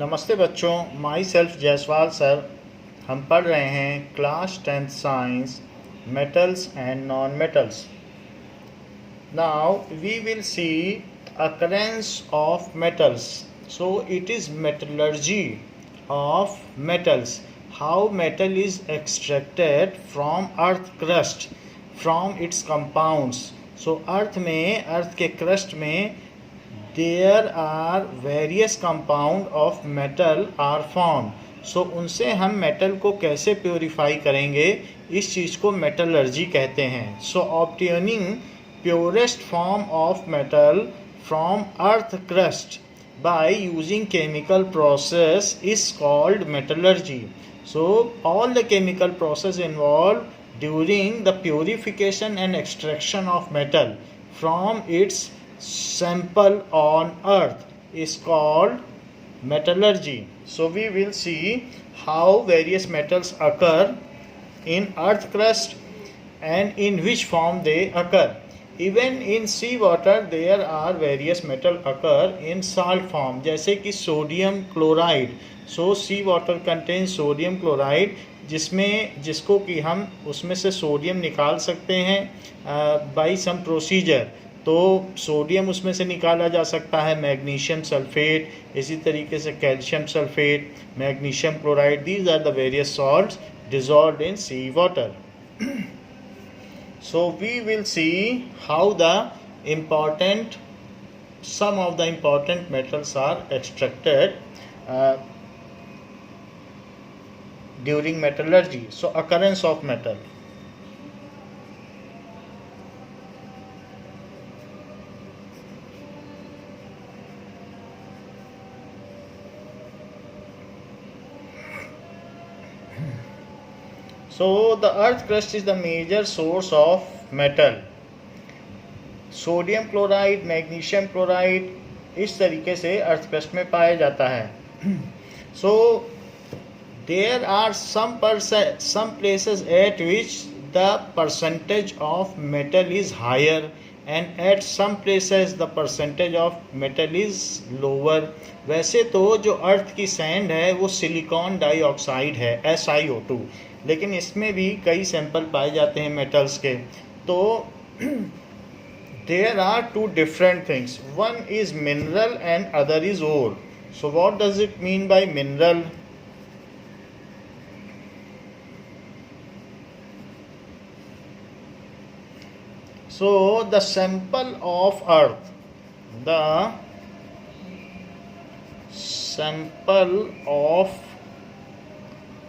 नमस्ते बच्चों, my self Jaiswal sir. हम पढ़ रहे हैं class 10th science, metals and non metals. Now we will see occurrence of metals. So it is metallurgy of metals. How metal is extracted from earth crust, from its compounds. So अर्थ के crust में there are various compound of metal are formed. So उनसे हम metal को कैसे purify करेंगे, इस चीज़ को मेटलर्जी कहते हैं. So obtaining purest form of metal from earth crust by using chemical process is called metallurgy. So all the chemical process involved during the purification and extraction of metal from its sample on earth is called metallurgy. So we will see how various metals occur in earth crust and in which form they occur. Even in sea water there are various metal occur in salt form, जैसे कि sodium chloride. सो सी water contain sodium chloride, जिसको कि हम उसमें से sodium निकाल सकते हैं बाई सम प्रोसीजर. तो सोडियम उसमें से निकाला जा सकता है, मैग्नीशियम सल्फेट, इसी तरीके से calcium sulphate, magnesium chloride. These are the various salts dissolved in sea water. So we will see how some of the important metals are extracted during metallurgy. So occurrence of metal. So the earth crust is the major source of metal. Sodium chloride, magnesium chloride इस तरीके से earth crust में पाया जाता है. So there are some places at which the percentage of metal is higher and at some places the percentage of metal is lower. वैसे तो जो अर्थ की सैंड है वो सिलिकॉन डाइऑक्साइड है, SiO2, लेकिन इसमें भी कई सैंपल पाए जाते हैं मेटल्स के. तो there are two different things. One is mineral and other is ore. So what does it mean by mineral? So the sample of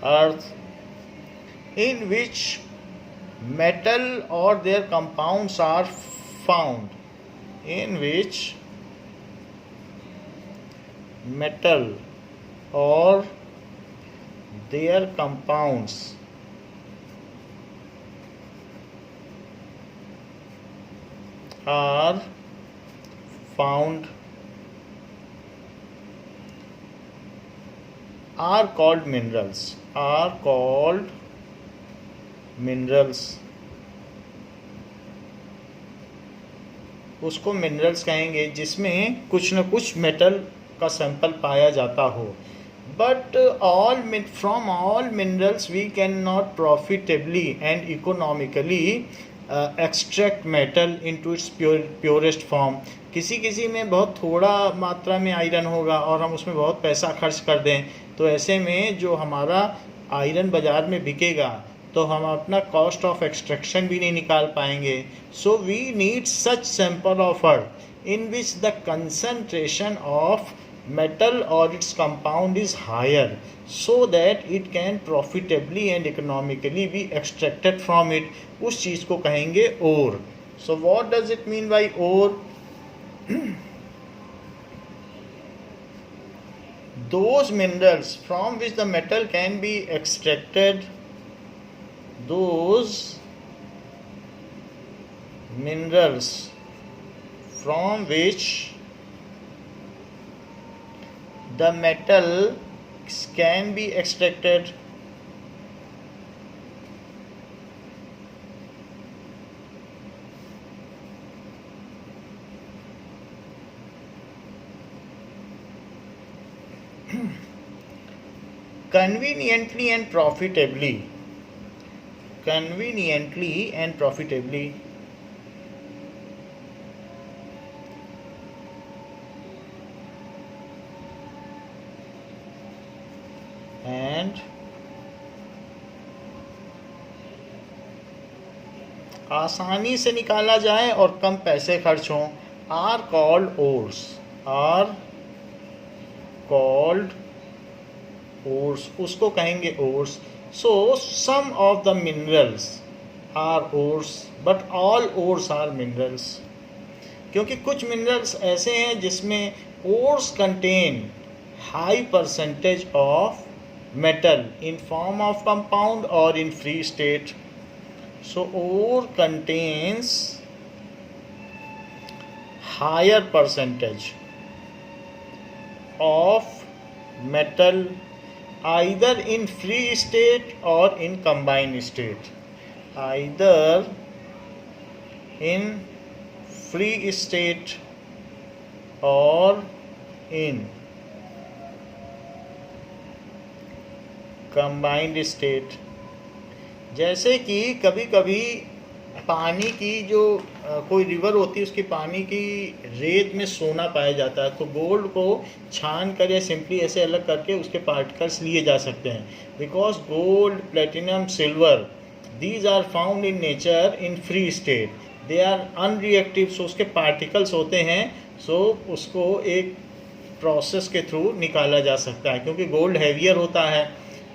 earth in which metal or their compounds are found, in which metal or their compounds are found are called minerals. उसको minerals कहेंगे जिसमें कुछ न कुछ metal का sample पाया जाता हो. But from all minerals we can not profitably and economically extract metal into its purest form. किसी में बहुत थोड़ा मात्रा में आयरन होगा और हम उसमें बहुत पैसा खर्च कर दें, तो ऐसे में जो हमारा आयरन बाज़ार में बिकेगा तो हम अपना कॉस्ट ऑफ एक्सट्रैक्शन भी नहीं निकाल पाएंगे. So we need such sample of earth in which the concentration of metal or its compound is higher, so that it can profitably and economically be extracted from it. उस चीज़ को कहेंगे ore. So what does it mean by ore? Those minerals from which the metal can be extracted, those minerals from which the metal can be extracted conveniently and profitably. Conveniently and profitably. And आसानी से निकाला जाए और कम पैसे खर्च हों, are called ores. Are called ores, उसको कहेंगे ores. So some of the minerals are ores but all ores are minerals. क्योंकि कुछ मिनरल्स ऐसे हैं जिसमें ores contain high percentage of metal in form of compound or in free state. So ore contains higher percentage of metal either in free state or in combined state. Either in free state or in combined state. जैसे कि कभी कभी पानी की जो कोई river होती है उसकी पानी की रेत में सोना पाया जाता है, तो गोल्ड को छान कर या सिंपली ऐसे अलग करके उसके पार्टिकल्स लिए जा सकते हैं. Because gold, platinum, silver, these are found in nature in free state. They are unreactive. So उसके पार्टिकल्स होते हैं, सो उसको एक प्रोसेस के थ्रू निकाला जा सकता है. क्योंकि गोल्ड हैवियर होता है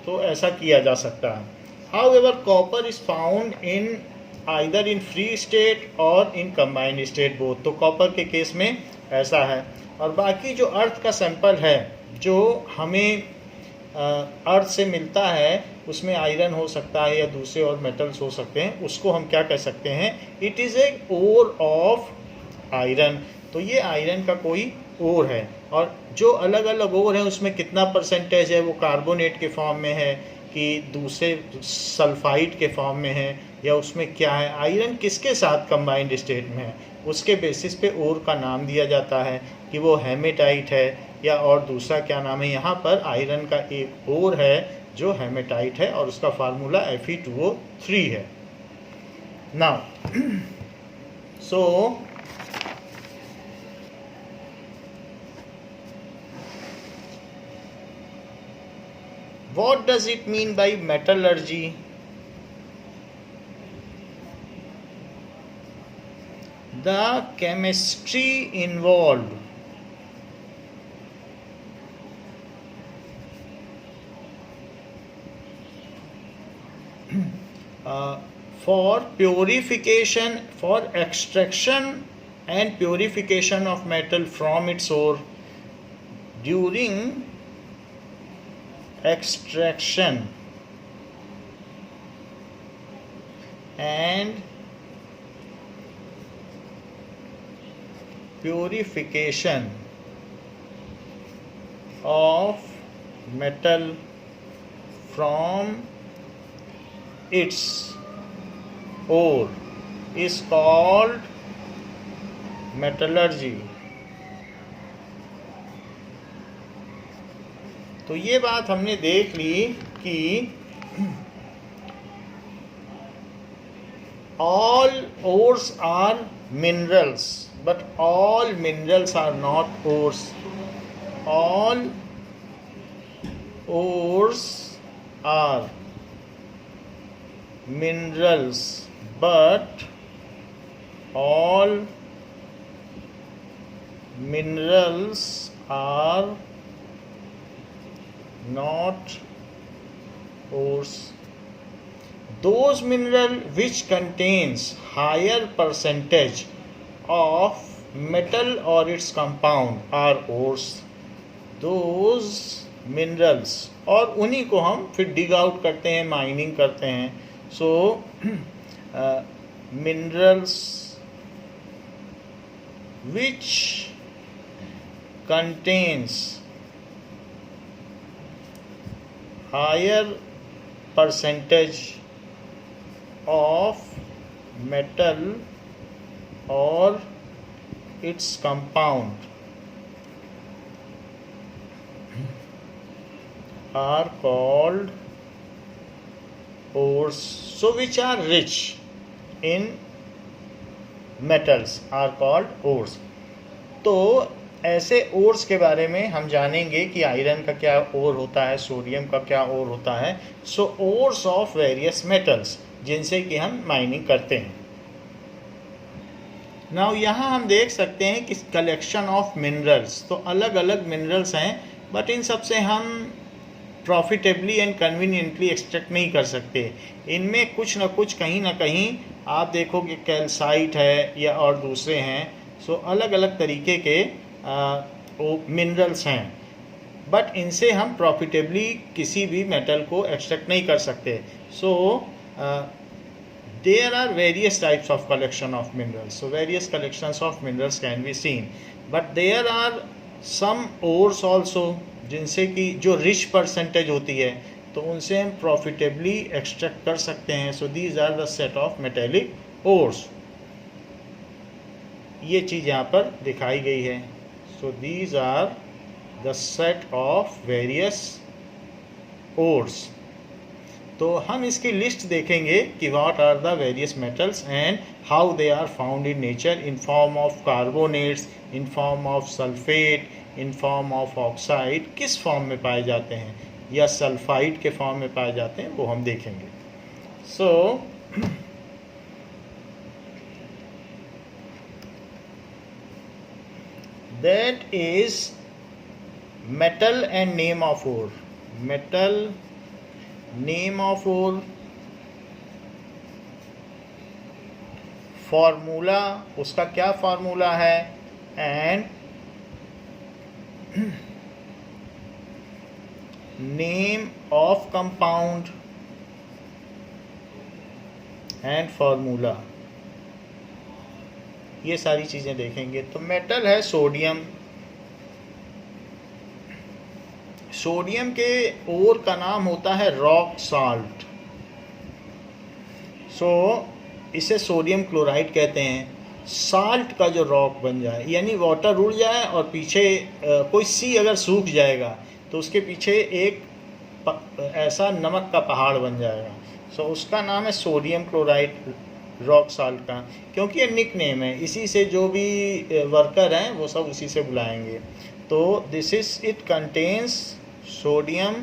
तो ऐसा किया जा सकता है. However copper is found in either in free state और इन कंबाइंड स्टेट बोथ. तो कॉपर के केस में ऐसा है. और बाकी जो अर्थ का सैंपल है जो हमें अर्थ से मिलता है, उसमें आयरन हो सकता है या दूसरे और मेटल्स हो सकते हैं, उसको हम क्या कह सकते हैं? It is a ore of iron. तो ये आयरन का कोई ओर है. और जो अलग अलग ओर है उसमें कितना परसेंटेज है, वो कार्बोनेट के फॉर्म में है कि दूसरे सल्फाइड के फॉर्म में है, या उसमें क्या है, आयरन किसके साथ कंबाइंड स्टेट में है, उसके बेसिस पे ओर का नाम दिया जाता है कि वो हेमेटाइट है या और दूसरा क्या नाम है. यहाँ पर आयरन का एक ओर है जो हेमेटाइट है और उसका फार्मूला Fe2O3 है. Now so what does it mean by metallurgy? The chemistry involved for purification, for extraction and purification of metal from its ore. During extraction and purification of metal from its ore is called metallurgy. तो ये बात हमने देख ली कि all ores are minerals, but all minerals are not ores. All ores are minerals, but all minerals are not ores. Those mineral which contains higher percentage of metal or its compound are ores. Those minerals, और उन्हीं को हम फिर dig out करते हैं, mining करते हैं. So minerals which contains higher percentage of metal or its compound are called ores, so which are rich in metals are called ores. तो ऐसे ओर्स के बारे में हम जानेंगे कि आयरन का क्या ओर होता है, सोडियम का क्या ओर होता है. सो ओर्स ऑफ वेरियस मेटल्स, जिनसे कि हम माइनिंग करते हैं. नाउ यहाँ हम देख सकते हैं कि कलेक्शन ऑफ मिनरल्स, तो अलग अलग मिनरल्स हैं, बट इन सब से हम प्रॉफिटेबली एंड कन्वीनियंटली एक्सट्रैक्ट नहीं कर सकते. इनमें कुछ ना कुछ कहीं ना कहीं आप देखोगे कैल्साइट है या और दूसरे हैं. सो अलग अलग तरीके के मिनरल्स हैं, बट इनसे हम प्रॉफिटेबली किसी भी मेटल को एक्सट्रैक्ट नहीं कर सकते. सो there are various types of collection of minerals, so various collections of minerals can be seen, but there are some ores also जिनसे कि जो रिच परसेंटेज होती है तो उनसे हम प्रॉफिटेबली एक्सट्रैक्ट कर सकते हैं. So these are the set of metallic ores. ये चीज़ यहाँ पर दिखाई गई है. So these are the set of various ores. तो हम इसकी लिस्ट देखेंगे कि what are the various metals and how they are found in nature in form of carbonates, in form of sulphate, in form of oxide. किस form में पाए जाते हैं या सल्फाइड के फॉर्म में पाए जाते हैं वो हम देखेंगे. So that is metal and name of ore. Metal, name of ore, formula, उसका क्या फॉर्मूला है, and name of compound and formula. ये सारी चीजें देखेंगे. तो मेटल है सोडियम. सोडियम के ओर का नाम होता है रॉक साल्ट. सो इसे सोडियम क्लोराइड कहते हैं. साल्ट का जो रॉक बन जाए, यानी वाटर उड़ जाए और पीछे कोई सी अगर सूख जाएगा तो उसके पीछे एक ऐसा नमक का पहाड़ बन जाएगा. सो उसका नाम है सोडियम क्लोराइड, रॉक साल्ट का, क्योंकि ये निक नेम है. इसी से जो भी वर्कर हैं वो सब उसी से बुलाएंगे. तो this is it contains sodium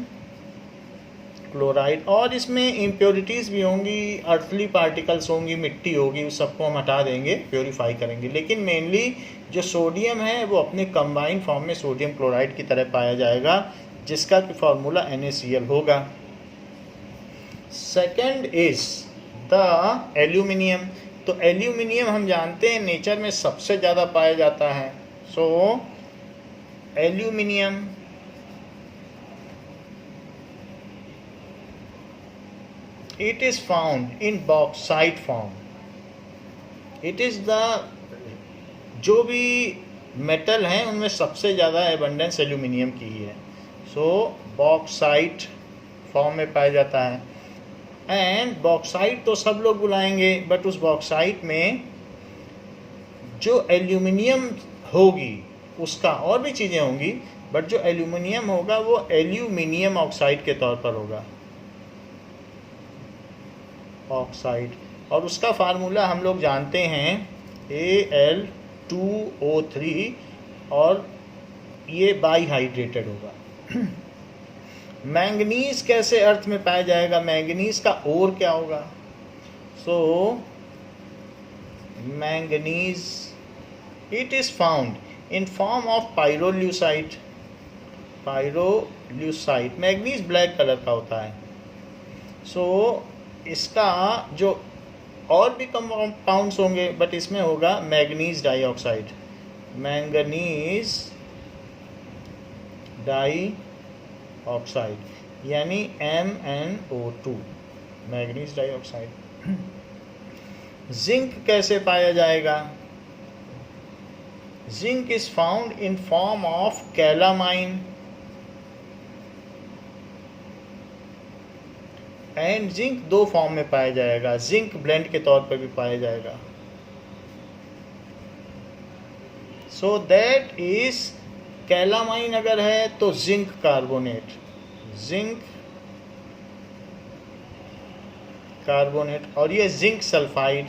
chloride. और इसमें इम्प्योरिटीज़ भी होंगी, अर्थली पार्टिकल्स होंगी, मिट्टी होगी, उस सबको हम हटा देंगे, प्योरीफाई करेंगे. लेकिन मेनली जो सोडियम है वो अपने कंबाइंड फॉर्म में सोडियम क्लोराइड की तरह पाया जाएगा, जिसका कि फॉर्मूला NaCl होगा. Second is the aluminium. तो एल्यूमिनियम हम जानते हैं नेचर में सबसे ज़्यादा पाया जाता है. So aluminium it is found in bauxite form. It is the, जो भी मेटल हैं उनमें सबसे ज़्यादा एबंडेंस एल्यूमिनियम की ही है. सो बॉक्साइट फॉर्म में पाया जाता है. एंड बॉक्साइट तो सब लोग बुलाएंगे, बट उस बॉक्साइट में जो एल्यूमिनियम होगी उसका और भी चीज़ें होंगी, बट जो एल्यूमिनियम होगा वो एल्यूमिनियम ऑक्साइड के तौर पर होगा, ऑक्साइड. और उसका फार्मूला हम लोग जानते हैं Al2O3, और ये बाईहाइड्रेटेड होगा. मैंगनीज कैसे अर्थ में पाया जाएगा, मैंगनीज का ओर क्या होगा. So manganese it is found in form of pyrolusite. Pyrolusite manganese black colour का होता है. सो इसका जो और भी कंपाउंड्स होंगे, बट इसमें होगा मैंगनीज डाइऑक्साइड. मैंगनीज डाइऑक्साइड यानी MnO2, मैंगनीज डाइऑक्साइड. जिंक कैसे पाया जाएगा. Zinc is found in form of calamine. And zinc दो फॉर्म में पाया जाएगा, जिंक ब्लेंड के तौर पर भी पाया जाएगा. सो दैट इज कैलामाइन अगर है तो जिंक कार्बोनेट, जिंक कार्बोनेट, और ये zinc sulphide,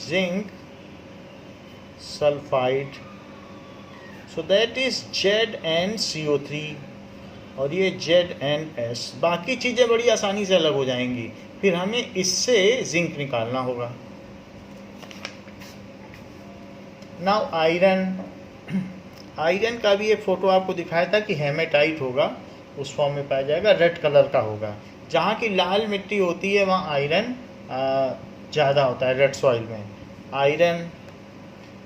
zinc sulphide, so that is ZnCO3, और ये ZnS। बाकी चीज़ें बड़ी आसानी से अलग हो जाएंगी, फिर हमें इससे जिंक निकालना होगा। नाउ आयरन, आयरन का भी एक फ़ोटो आपको दिखाया था कि हेमेटाइट होगा, उस फॉर्म में पाया जाएगा, रेड कलर का होगा। जहाँ की लाल मिट्टी होती है वहाँ आयरन ज़्यादा होता है, रेड सॉइल में। आयरन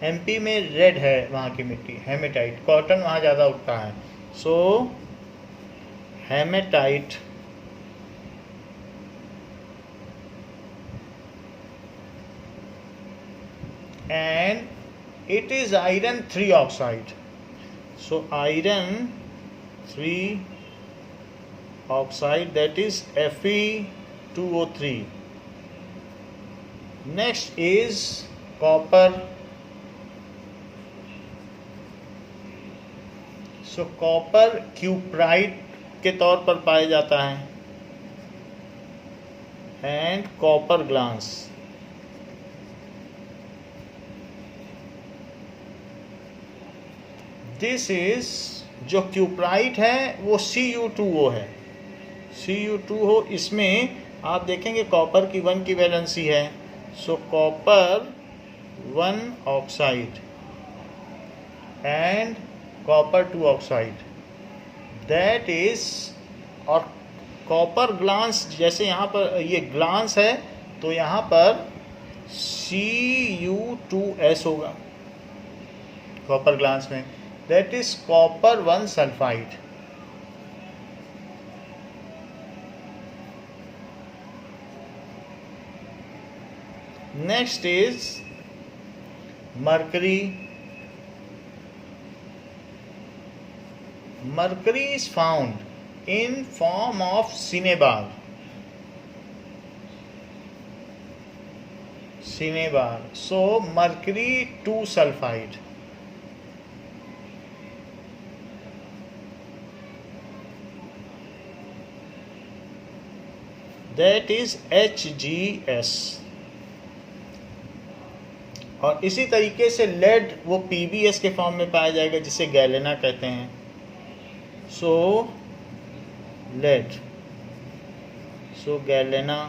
MP में रेड है वहाँ की मिट्टी, हेमेटाइट, कॉटन वहाँ ज़्यादा उगता है, सो haematite. And it is iron 3 oxide, so iron 3 oxide, that is Fe2O3. Next is copper, so copper cuprite के तौर पर पाया जाता है, and copper glass. This is, जो क्यूप्राइट है वो Cu2O है, Cu2O। इसमें आप देखेंगे कॉपर की 1 की वैलेंसी है, सो copper 1 oxide and copper 2 oxide, that is. और कॉपर ग्लांस, जैसे यहाँ पर ये ग्लांस है तो यहाँ पर Cu2S होगा कॉपर ग्लांस में, that is copper 1 sulphide. Next is mercury. Mercury is found in form of cinnabar. Cinnabar. So mercury 2 sulfide. That is HgS. और इसी तरीके से लेड वो PbS के फॉर्म में पाया जाएगा, जिसे गैलेना कहते हैं। So lead, so galena,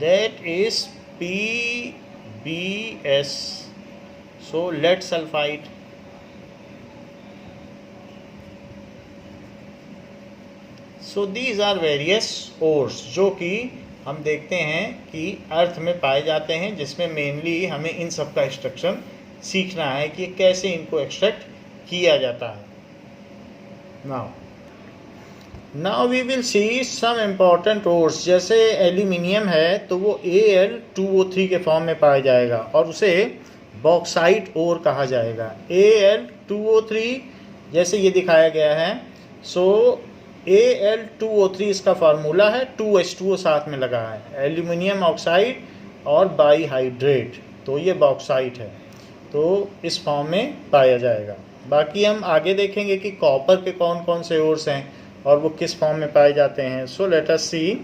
that is PbS, so lead sulfide। So these are various ores जो कि हम देखते हैं कि अर्थ में पाए जाते हैं, जिसमें मेनली हमें इन सब का एक्सट्रैक्शन सीखना है कि कैसे इनको एक्सट्रैक्ट किया जाता है। Now we will see some important ores. जैसे एल्यूमिनियम है तो वो Al2O3 के फॉर्म में पाया जाएगा और उसे बॉक्साइट ओर कहा जाएगा। Al2O3 जैसे ये दिखाया गया है, सो Al2O3 इसका फार्मूला है, 2H2O साथ में लगा है, एल्यूमिनियम ऑक्साइड और बाईहाइड्रेट, तो ये बॉक्साइट है, तो इस फॉर्म में पाया जाएगा। बाकी हम आगे देखेंगे कि कॉपर के कौन कौन से ओर्स हैं और वो किस फॉर्म में पाए जाते हैं। सो लेट अस सी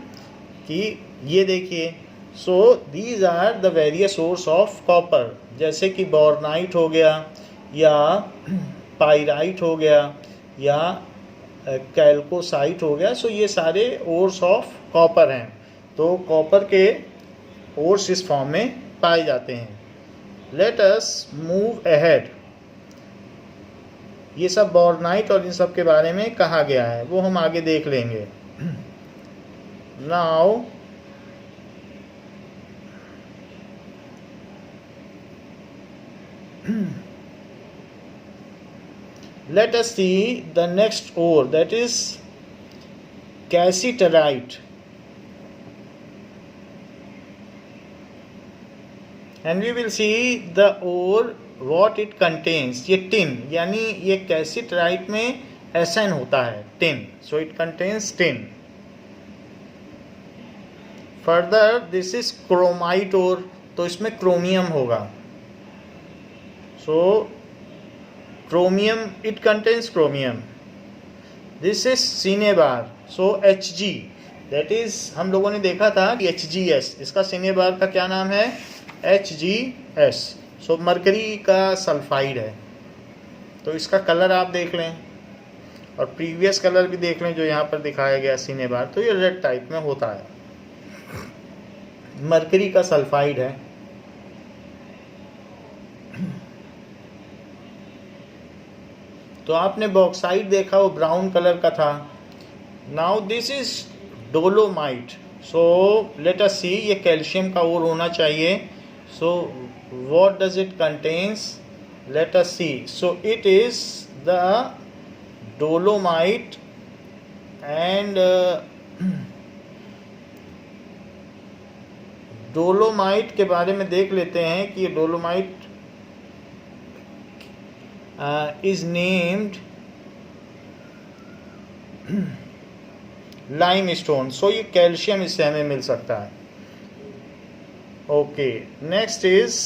कि ये देखिए, so these are the various ores of copper, जैसे कि बोर्नाइट हो गया या पाइराइट हो गया या कैल्कोसाइट हो गया। सो ये सारे ओर्स ऑफ कॉपर हैं, तो कॉपर के ओर्स इस फॉर्म में पाए जाते हैं। Let us move ahead. ये सब बोर्नाइट और इन सब के बारे में कहा गया है, वो हम आगे देख लेंगे। Now let us see the next ore, that is cassiterite, and we will see the ore what it contains। ये टिन, यानी ये कैसिटराइट में Sn होता है, tin, so it contains tin। Further this is chromite ore, तो इसमें chromium होगा, So chromium, it contains chromium. This is Cinnabar. So Hg, that is हम लोगों ने देखा था कि HgS, इसका Cinnabar का क्या नाम है? HgS. So मरकरी का सल्फाइड है. तो इसका कलर आप देख लें और प्रीवियस कलर भी देख लें जो यहाँ पर दिखाया गया Cinnabar. तो ये रेड टाइप में होता है, मरकरी का सल्फाइड है. तो आपने बॉक्साइट देखा, वो ब्राउन कलर का था. Now this is dolomite. So let us see, ये कैल्शियम का ओर होना चाहिए. So what does it contains? Let us see. So it is the dolomite and dolomite के बारे में देख लेते हैं कि ये dolomite is named limestone. So ये कैल्शियम इससे हमें मिल सकता है. Okay, next is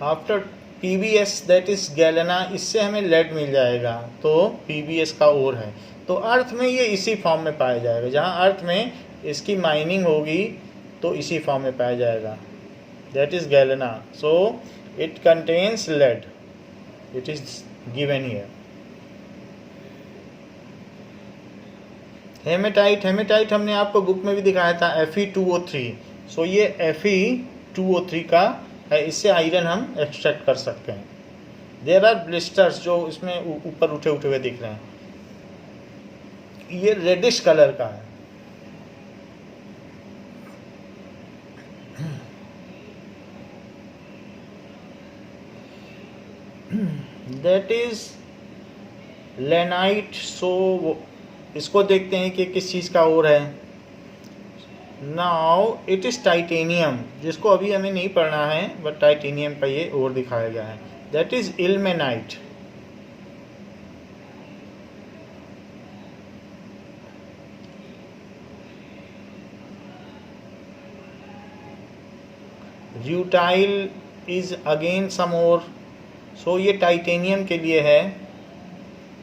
after PbS, that is galena. इससे हमें लेड मिल जाएगा, तो PbS का ओर है. तो अर्थ में ये इसी फॉर्म में पाया जाएगा. जहाँ अर्थ में इसकी माइनिंग होगी तो इसी फॉर्म में पाया जाएगा. That is galena. So it contains lead. It is given here. Hematite, hematite हमने आपको बुक में भी दिखाया था, Fe2O3. सो ये Fe2O3 का है, इससे आयरन हम एक्सट्रैक्ट कर सकते हैं. देयर आर ब्लिस्टर्स जो इसमें ऊपर उठे उठे हुए दिख रहे हैं. ये रेडिश कलर का है. That is लेनाइट. सो इसको देखते हैं कि किस चीज़ का ओर है. नाउ इट इज टाइटेनियम, जिसको अभी हमें नहीं पढ़ना है, बट टाइटेनियम का ये ओर दिखाया गया है. That is ilmenite. Rutile is again some ore. So ये टाइटेनियम के लिए है.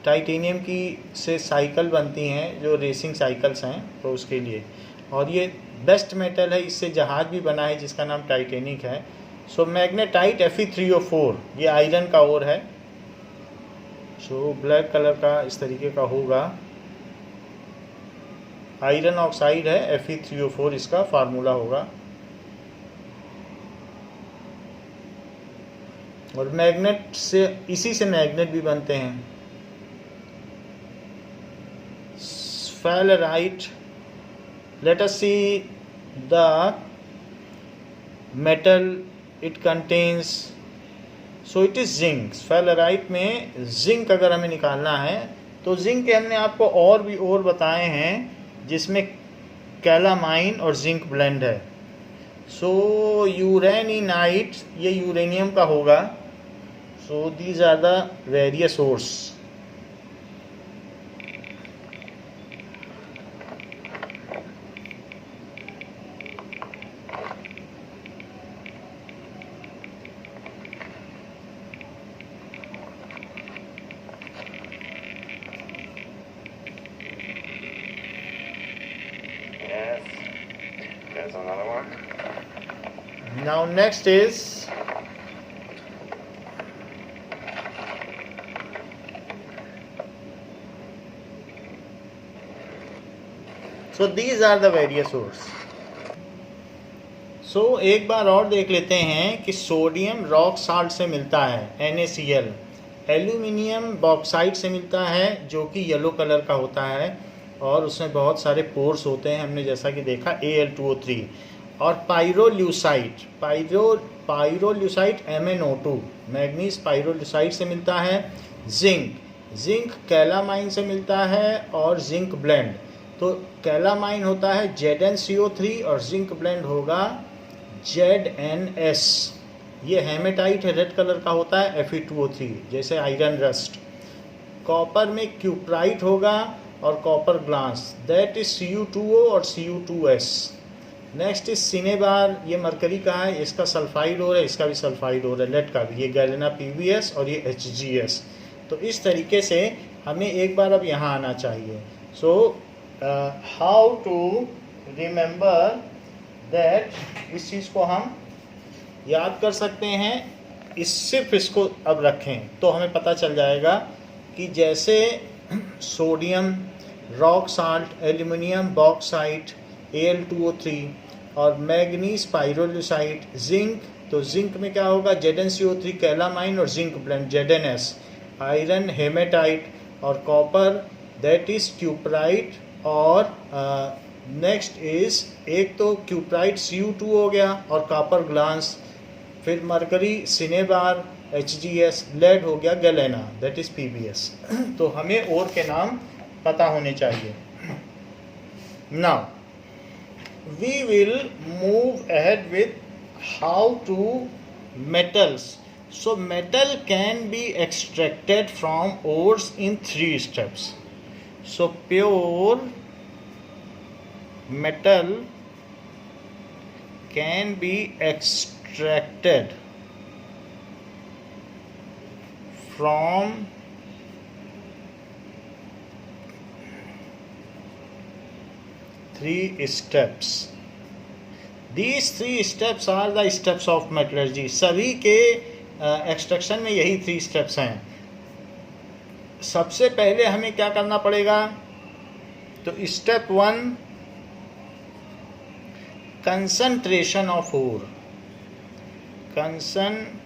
टाइटेनियम की से साइकिल बनती हैं जो रेसिंग साइकिल्स हैं, तो उसके लिए. और ये बेस्ट मेटल है, इससे जहाज भी बना है जिसका नाम टाइटेनिक है. सो मैग्नेटाइट Fe3O4, ये आयरन का ओर है. सो ब्लैक कलर का इस तरीके का होगा. आयरन ऑक्साइड है, Fe3O4 इसका फार्मूला होगा. और मैग्नेट से, इसी से मैग्नेट भी बनते हैं. Sphalerite. Let us see the metal it contains. So it is zinc. Sphalerite में जिंक अगर हमें निकालना है तो जिंक के हमने आपको और भी और बताए हैं, जिसमें कैलामाइन और जिंक ब्लेंड है. सो यूरेनिनाइट, ये यूरेनियम का होगा. So these are the various ores. Yes, there's another one. Now next is so these are the various ores. So एक बार और देख लेते हैं कि सोडियम रॉक साल्ट से मिलता है NaCl. एल्यूमिनियम बॉक्साइट से मिलता है जो कि येलो कलर का होता है और उसमें बहुत सारे पोर्स होते हैं, हमने जैसा कि देखा Al2O3. और pyrolusite, pyrolusite MnO2, manganese pyrolusite से मिलता है. जिंक, जिंक कैलामाइन से मिलता है और जिंक ब्लेंड. तो कैलामाइन होता है ZnCO3 और जिंक ब्लेंड होगा ZnS. ये हेमेटाइट है, रेड कलर का होता है, Fe2O3, जैसे आयरन रस्ट. कॉपर में क्यूप्राइट होगा और copper glass, that is Cu2O और Cu2S। नेक्स्ट इज सिनेबार, ये मरकरी का है, इसका सल्फाइड ओर है, इसका भी सल्फाइड ओर है, लेड का भी, ये गैलेना PbS और ये HgS। तो इस तरीके से हमें एक बार अब यहाँ आना चाहिए। So how to remember that, इस चीज़ को हम याद कर सकते हैं, सिर्फ इसको अब रखें तो हमें पता चल जाएगा कि जैसे sodium, rock salt, aluminium bauxite Al2O3 और मैग्नीज पाइरोलुसाइड, जिंक, तो जिंक में क्या होगा, ZnCO3 कैलामाइन और zinc blende ZnS, iron hematite और कॉपर दैट इज क्यूप्राइट, और नेक्स्ट इज एक तो क्यूप्राइट Cu2 हो गया और कॉपर ग्लास, फिर मरकरी सिनेबार HgS, लेड हो गया गैलेना दैट इज PbS। तो हमें और के नाम पता होने चाहिए। Now we will move ahead with how to metals. So metal can be extracted from ores in 3 steps. So pure metal can be extracted from three steps. These 3 steps are the steps of metallurgy. सभी के extraction में यही 3 steps हैं। सबसे पहले हमें क्या करना पड़ेगा, तो step 1 concentration of ore, concentration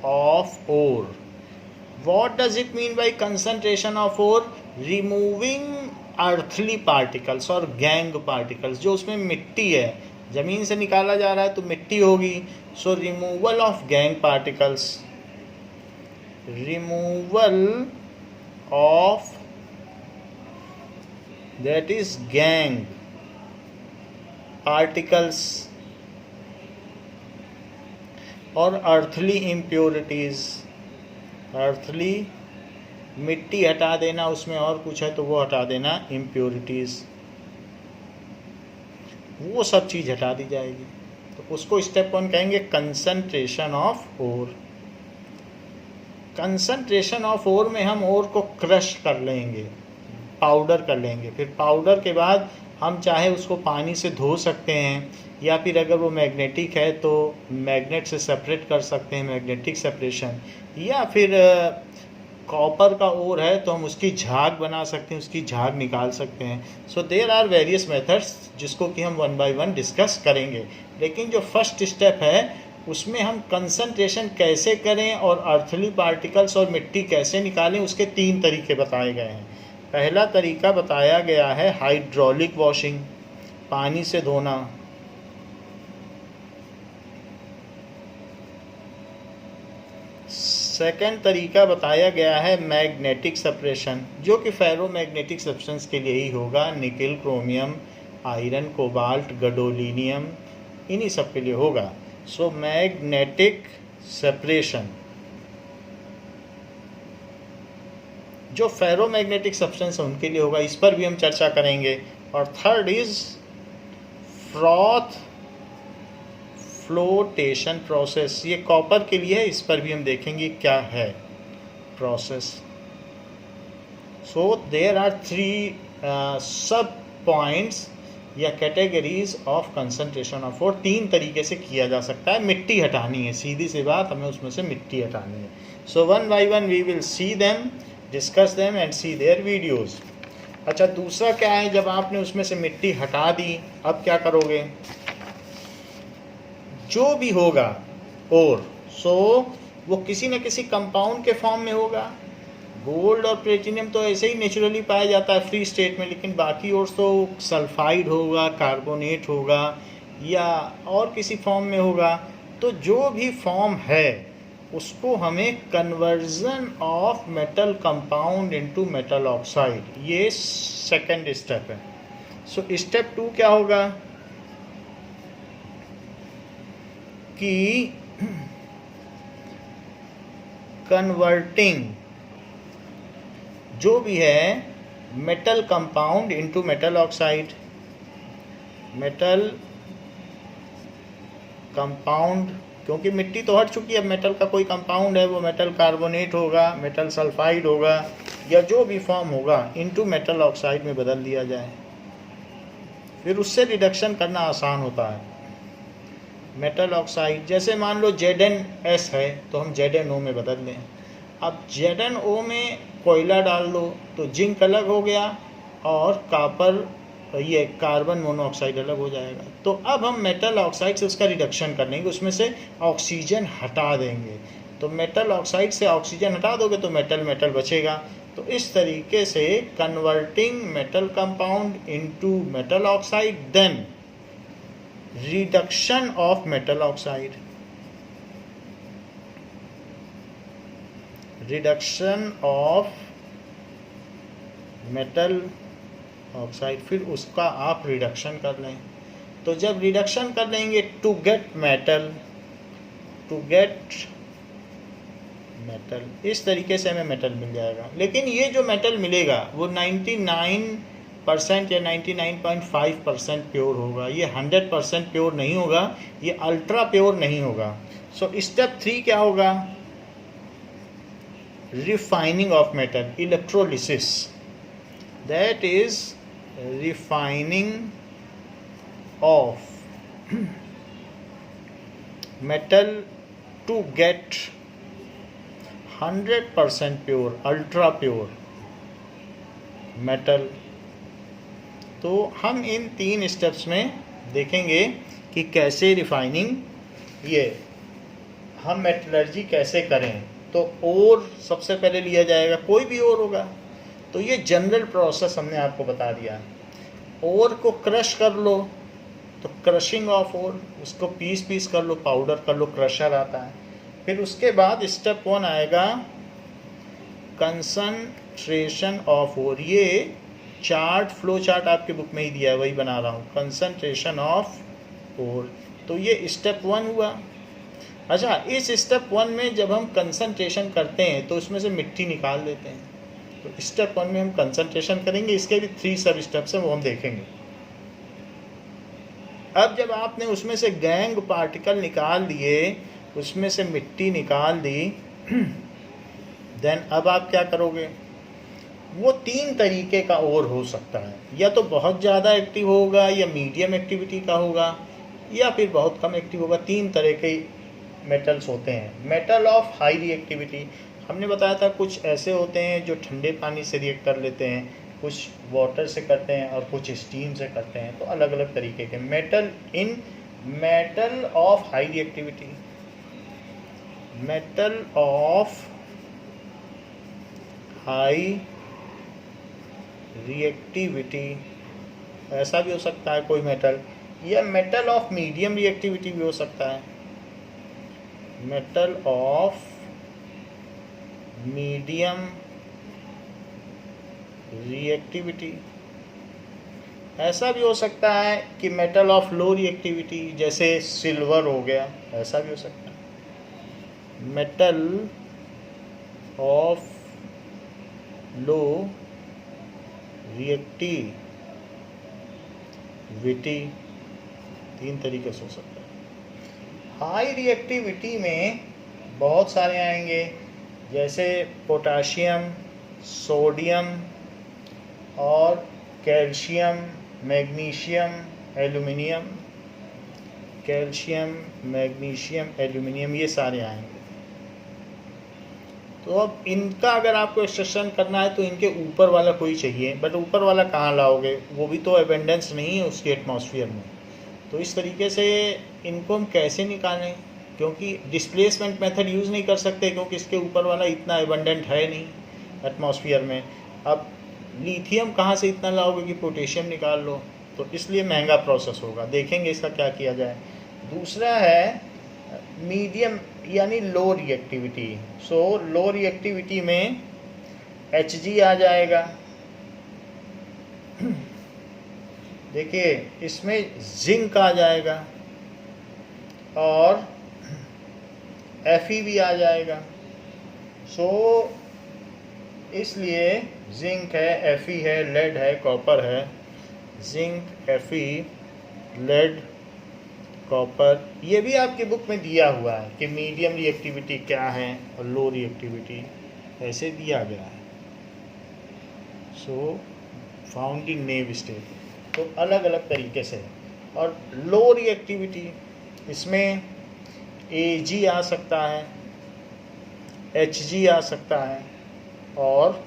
of ore. What does it mean by concentration of ore? Removing earthly particles और gang particles, जो उसमें मिट्टी है, ज़मीन से निकाला जा रहा है तो मिट्टी होगी, सो removal of gang particles, removal of that is gang particles और अर्थली इम्प्योरिटीज, अर्थली मिट्टी हटा देना, उसमें और कुछ है तो वो हटा देना, इम्प्योरिटीज़, वो सब चीज़ हटा दी जाएगी। तो उसको स्टेप 1 कहेंगे concentration of ore. Concentration of ore में हम ओर को क्रश कर लेंगे, पाउडर कर लेंगे, फिर पाउडर के बाद हम चाहे उसको पानी से धो सकते हैं, या फिर अगर वो मैग्नेटिक है तो मैग्नेट से सेपरेट कर सकते हैं, मैग्नेटिक सेपरेशन, या फिर कॉपर का ओर है तो हम उसकी झाग बना सकते हैं, उसकी झाग निकाल सकते हैं। So there are various methods जिसको कि हम 1 बाय 1 डिस्कस करेंगे। लेकिन जो फर्स्ट स्टेप है उसमें हम कंसंट्रेशन कैसे करें और अर्थली पार्टिकल्स और मिट्टी कैसे निकालें, उसके 3 तरीके बताए गए हैं। पहला तरीका बताया गया है हाइड्रोलिक वॉशिंग, पानी से धोना। सेकंड तरीका बताया गया है मैग्नेटिक सेपरेशन, जो कि फेरोमैग्नेटिक सब्सटेंस के लिए ही होगा, निकल, क्रोमियम, आयरन, कोबाल्ट, गडोलिनियम, इन्हीं सब के लिए होगा। सो मैग्नेटिक सेपरेशन जो फेरोमैग्नेटिक सब्सटेंस है उनके लिए होगा, इस पर भी हम चर्चा करेंगे। और third is froth flotation process, ये कॉपर के लिए है, इस पर भी हम देखेंगे क्या है प्रोसेस। सो देयर आर 3 सब पॉइंट्स या categories of concentration of ore. 3 तरीके से किया जा सकता है। मिट्टी हटानी है, सीधी सी बात, हमें उसमें से मिट्टी हटानी है। So 1 by 1 we will see them, discuss them and see their videos. अच्छा, दूसरा क्या है, जब आपने उसमें से मिट्टी हटा दी, अब क्या करोगे, जो भी होगा और वो किसी न किसी कंपाउंड के फॉर्म में होगा। गोल्ड और प्लेटिनियम तो ऐसे ही नेचुरली पाया जाता है फ्री स्टेट में, लेकिन बाकी और तो सल्फाइड होगा, कार्बोनेट होगा, या और किसी फॉर्म में होगा। तो जो भी फॉर्म है उसको हमें conversion of metal compound into metal oxide, ये सेकंड स्टेप है। सो स्टेप 2 क्या होगा कि कन्वर्टिंग जो भी है metal compound into metal oxide, metal compound, क्योंकि मिट्टी तो हट चुकी है, अब मेटल का कोई कंपाउंड है, वो मेटल कार्बोनेट होगा, मेटल सल्फाइड होगा, या जो भी फॉर्म होगा इनटू मेटल ऑक्साइड में बदल दिया जाए। फिर उससे रिडक्शन करना आसान होता है। मेटल ऑक्साइड जैसे मान लो ZnS है तो हम ZnO में बदल लें। अब ZnO में कोयला डाल दो तो जिंक अलग हो गया और कापर ये कार्बन मोनोऑक्साइड अलग हो जाएगा। तो अब हम मेटल ऑक्साइड से उसका रिडक्शन कर लेंगे, उसमें से ऑक्सीजन हटा देंगे। तो मेटल ऑक्साइड से ऑक्सीजन हटा दोगे तो मेटल मेटल बचेगा। तो इस तरीके से converting metal compound into metal oxide, then reduction of metal oxide, reduction of metal oxide, फिर उसका आप रिडक्शन कर लें। तो जब रिडक्शन कर लेंगे to get metal, to get metal, इस तरीके से हमें मेटल मिल जाएगा। लेकिन ये जो मेटल मिलेगा वो 99% या 99.5% प्योर होगा, ये 100% प्योर नहीं होगा, ये अल्ट्रा प्योर नहीं होगा। सो स्टेप 3 क्या होगा? Refining of metal, electrolysis, that is refining of metal to get 100% pure, ultra pure metal। तो हम इन 3 स्टेप्स में देखेंगे कि कैसे रिफाइनिंग, ये हम मेटलर्जी कैसे करें। तो ओर सबसे पहले लिया जाएगा, कोई भी ओर होगा। तो ये जनरल प्रोसेस हमने आपको बता दिया। ओर को क्रश कर लो तो क्रशिंग ऑफ ओर, उसको पीस कर लो, पाउडर कर लो, क्रशर आता है। फिर उसके बाद स्टेप 1 आएगा कंसंट्रेशन ऑफ ओर। ये चार्ट, फ्लो चार्ट आपके बुक में ही दिया है, वही बना रहा हूँ, कंसंट्रेशन ऑफ ओर। तो ये स्टेप 1 हुआ। अच्छा, इस स्टेप 1 में जब हम कंसंट्रेशन करते हैं तो उसमें से मिट्टी निकाल देते हैं। तो स्टेप 1 में हम कंसंट्रेशन करेंगे, इसके भी 3 सब स्टेप्स हैं, वो हम देखेंगे। अब जब आपने उसमें से गैंग पार्टिकल निकाल दिए, उसमें से मिट्टी निकाल दी, देन अब आप क्या करोगे? वो 3 तरीके का ओर हो सकता है, या तो बहुत ज़्यादा एक्टिव होगा, या मीडियम एक्टिविटी का होगा, या फिर बहुत कम एक्टिव होगा। 3 तरह के मेटल्स होते हैं। मेटल ऑफ हाई रिएक्टिविटी, हमने बताया था कुछ ऐसे होते हैं जो ठंडे पानी से रिएक्ट कर लेते हैं, कुछ वाटर से करते हैं और कुछ स्टीम से करते हैं। तो अलग अलग तरीके के metal in metal of high reactivity, metal of high reactivity ऐसा भी हो सकता है कोई मेटल, या मेटल ऑफ मीडियम रिएक्टिविटी भी हो सकता है, मेटल ऑफ मीडियम रिएक्टिविटी। ऐसा भी हो सकता है कि मेटल ऑफ लो रिएक्टिविटी, जैसे सिल्वर हो गया, ऐसा भी हो सकता है। मेटल ऑफ लो रिएक्टिविटी 3 तरीके से हो सकता है। हाई रिएक्टिविटी में बहुत सारे आएंगे, जैसे पोटाशियम, सोडियम और calcium, magnesium, aluminium, calcium, magnesium, aluminium, ये सारे आएंगे। तो अब इनका अगर आपको एक्सट्रैक्शन करना है तो इनके ऊपर वाला कोई चाहिए, बट ऊपर वाला कहाँ लाओगे? वो भी तो एबेंडेंस नहीं है उसके एटमॉस्फेयर में। तो इस तरीके से इनको हम कैसे निकालें? क्योंकि डिस्प्लेसमेंट मेथड यूज़ नहीं कर सकते, क्योंकि इसके ऊपर वाला इतना एबंडेंट है नहीं एटमॉस्फेयर में। अब लिथियम कहाँ से इतना लाओगे कि पोटेशियम निकाल लो? तो इसलिए महंगा प्रोसेस होगा, देखेंगे इसका क्या किया जाए। दूसरा है मीडियम यानी लो रिएक्टिविटी। सो लो रिएक्टिविटी में Hg आ जाएगा। देखिए इसमें जिंक आ जाएगा और Fe भी आ जाएगा। सो इसलिए जिंक है, Fe है, लेड है, कॉपर है। Zinc, Fe, lead, copper. ये भी आपकी बुक में दिया हुआ है कि मीडियम रिएक्टिविटी क्या है और लो रिएक्टिविटी ऐसे दिया गया है। सो फाउंड इन नेव स्टेट, तो अलग अलग तरीके से। और लो रिएक्टिविटी इसमें Ag आ सकता है, Hg आ सकता है, और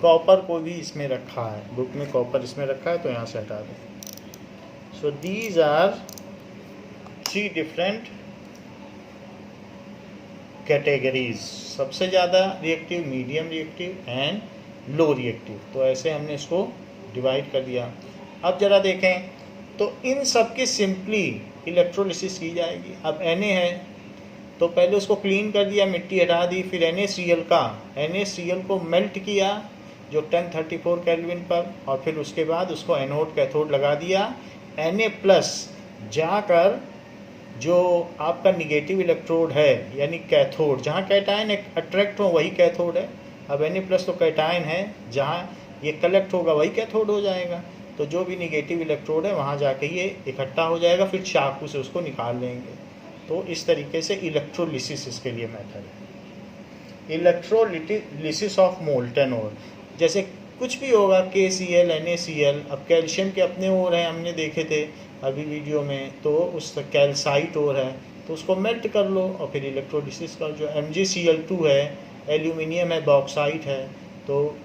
कॉपर को भी इसमें रखा है, बुक में कॉपर इसमें रखा है तो यहाँ से हटा दें। So these are 3 different categories, सबसे ज़्यादा reactive, medium reactive and low reactive. तो ऐसे हमने इसको डिवाइड कर दिया। अब ज़रा देखें तो इन सब की सिंपली इलेक्ट्रोलिसिस की जाएगी। अब Na है तो पहले उसको क्लीन कर दिया, मिट्टी हटा दी, फिर NaCl को मेल्ट किया जो 1034 केल्विन पर, और फिर उसके बाद उसको एनोड कैथोड लगा दिया। Na+ जाकर जो आपका निगेटिव इलेक्ट्रोड है यानी कैथोड, जहाँ कैटायन अट्रैक्ट हो वही कैथोड है। अब Na+ तो कैटायन है, जहाँ ये कलेक्ट होगा वही कैथोड हो जाएगा। तो जो भी निगेटिव इलेक्ट्रोड है वहाँ जाके ये इकट्ठा हो जाएगा, फिर चाकू से उसको निकाल लेंगे। तो इस तरीके से इलेक्ट्रोलिसिस इसके लिए मेथड है। इलेक्ट्रोलिसिस ऑफ मोल्टन ओर, जैसे कुछ भी होगा KCl, NaCl। अब कैल्शियम के अपने ओर हैं, हमने देखे थे अभी वीडियो में, तो उस कैल्साइट ओर है तो उसको मेल्ट कर लो और फिर इलेक्ट्रोलिसिस कर। जो MgCl2 है, एल्यूमिनियम है, बॉक्साइट है, तो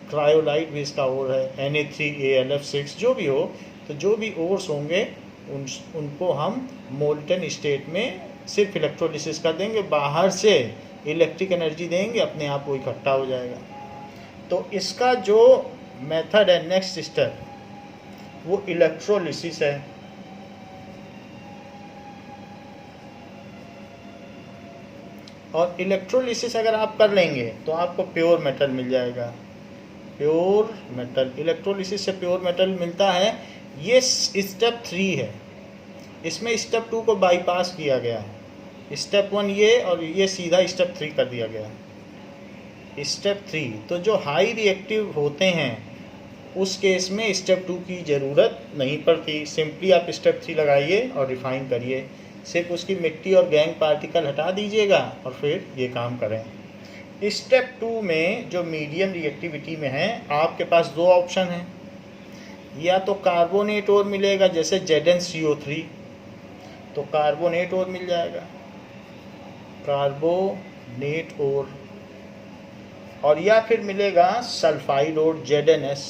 क्रायोलाइट भी इसका ओर है, Na3AlF6 जो भी हो। तो जो भी ओर्स होंगे उनको हम मोल्टन स्टेट में सिर्फ इलेक्ट्रोलिसिस कर देंगे, बाहर से इलेक्ट्रिक एनर्जी देंगे, अपने आप वो इकट्ठा हो जाएगा। तो इसका जो मेथड है, नेक्स्ट स्टेप, वो इलेक्ट्रोलिसिस है। और इलेक्ट्रोलिसिस अगर आप कर लेंगे तो आपको प्योर मेटल मिल जाएगा। प्योर मेटल, इलेक्ट्रोलिसिस से प्योर मेटल मिलता है। ये स्टेप 3 है, इसमें स्टेप 2 को बाईपास किया गया है। स्टेप 1 ये, और ये सीधा स्टेप 3 कर दिया गया है। स्टेप 3 तो जो हाई रिएक्टिव होते हैं उस केस में स्टेप 2 की ज़रूरत नहीं पड़ती। सिंपली आप स्टेप 3 लगाइए और रिफाइन करिए, सिर्फ उसकी मिट्टी और गैंग पार्टिकल हटा दीजिएगा और फिर ये काम करें। स्टेप 2 में जो मीडियम रिएक्टिविटी में है, आपके पास 2 ऑप्शन हैं। या तो कार्बोनेट और मिलेगा, जैसे ZnCO3, तो कार्बोनेट और मिल जाएगा, कार्बोनेट और या फिर मिलेगा सल्फाइड और ZnS,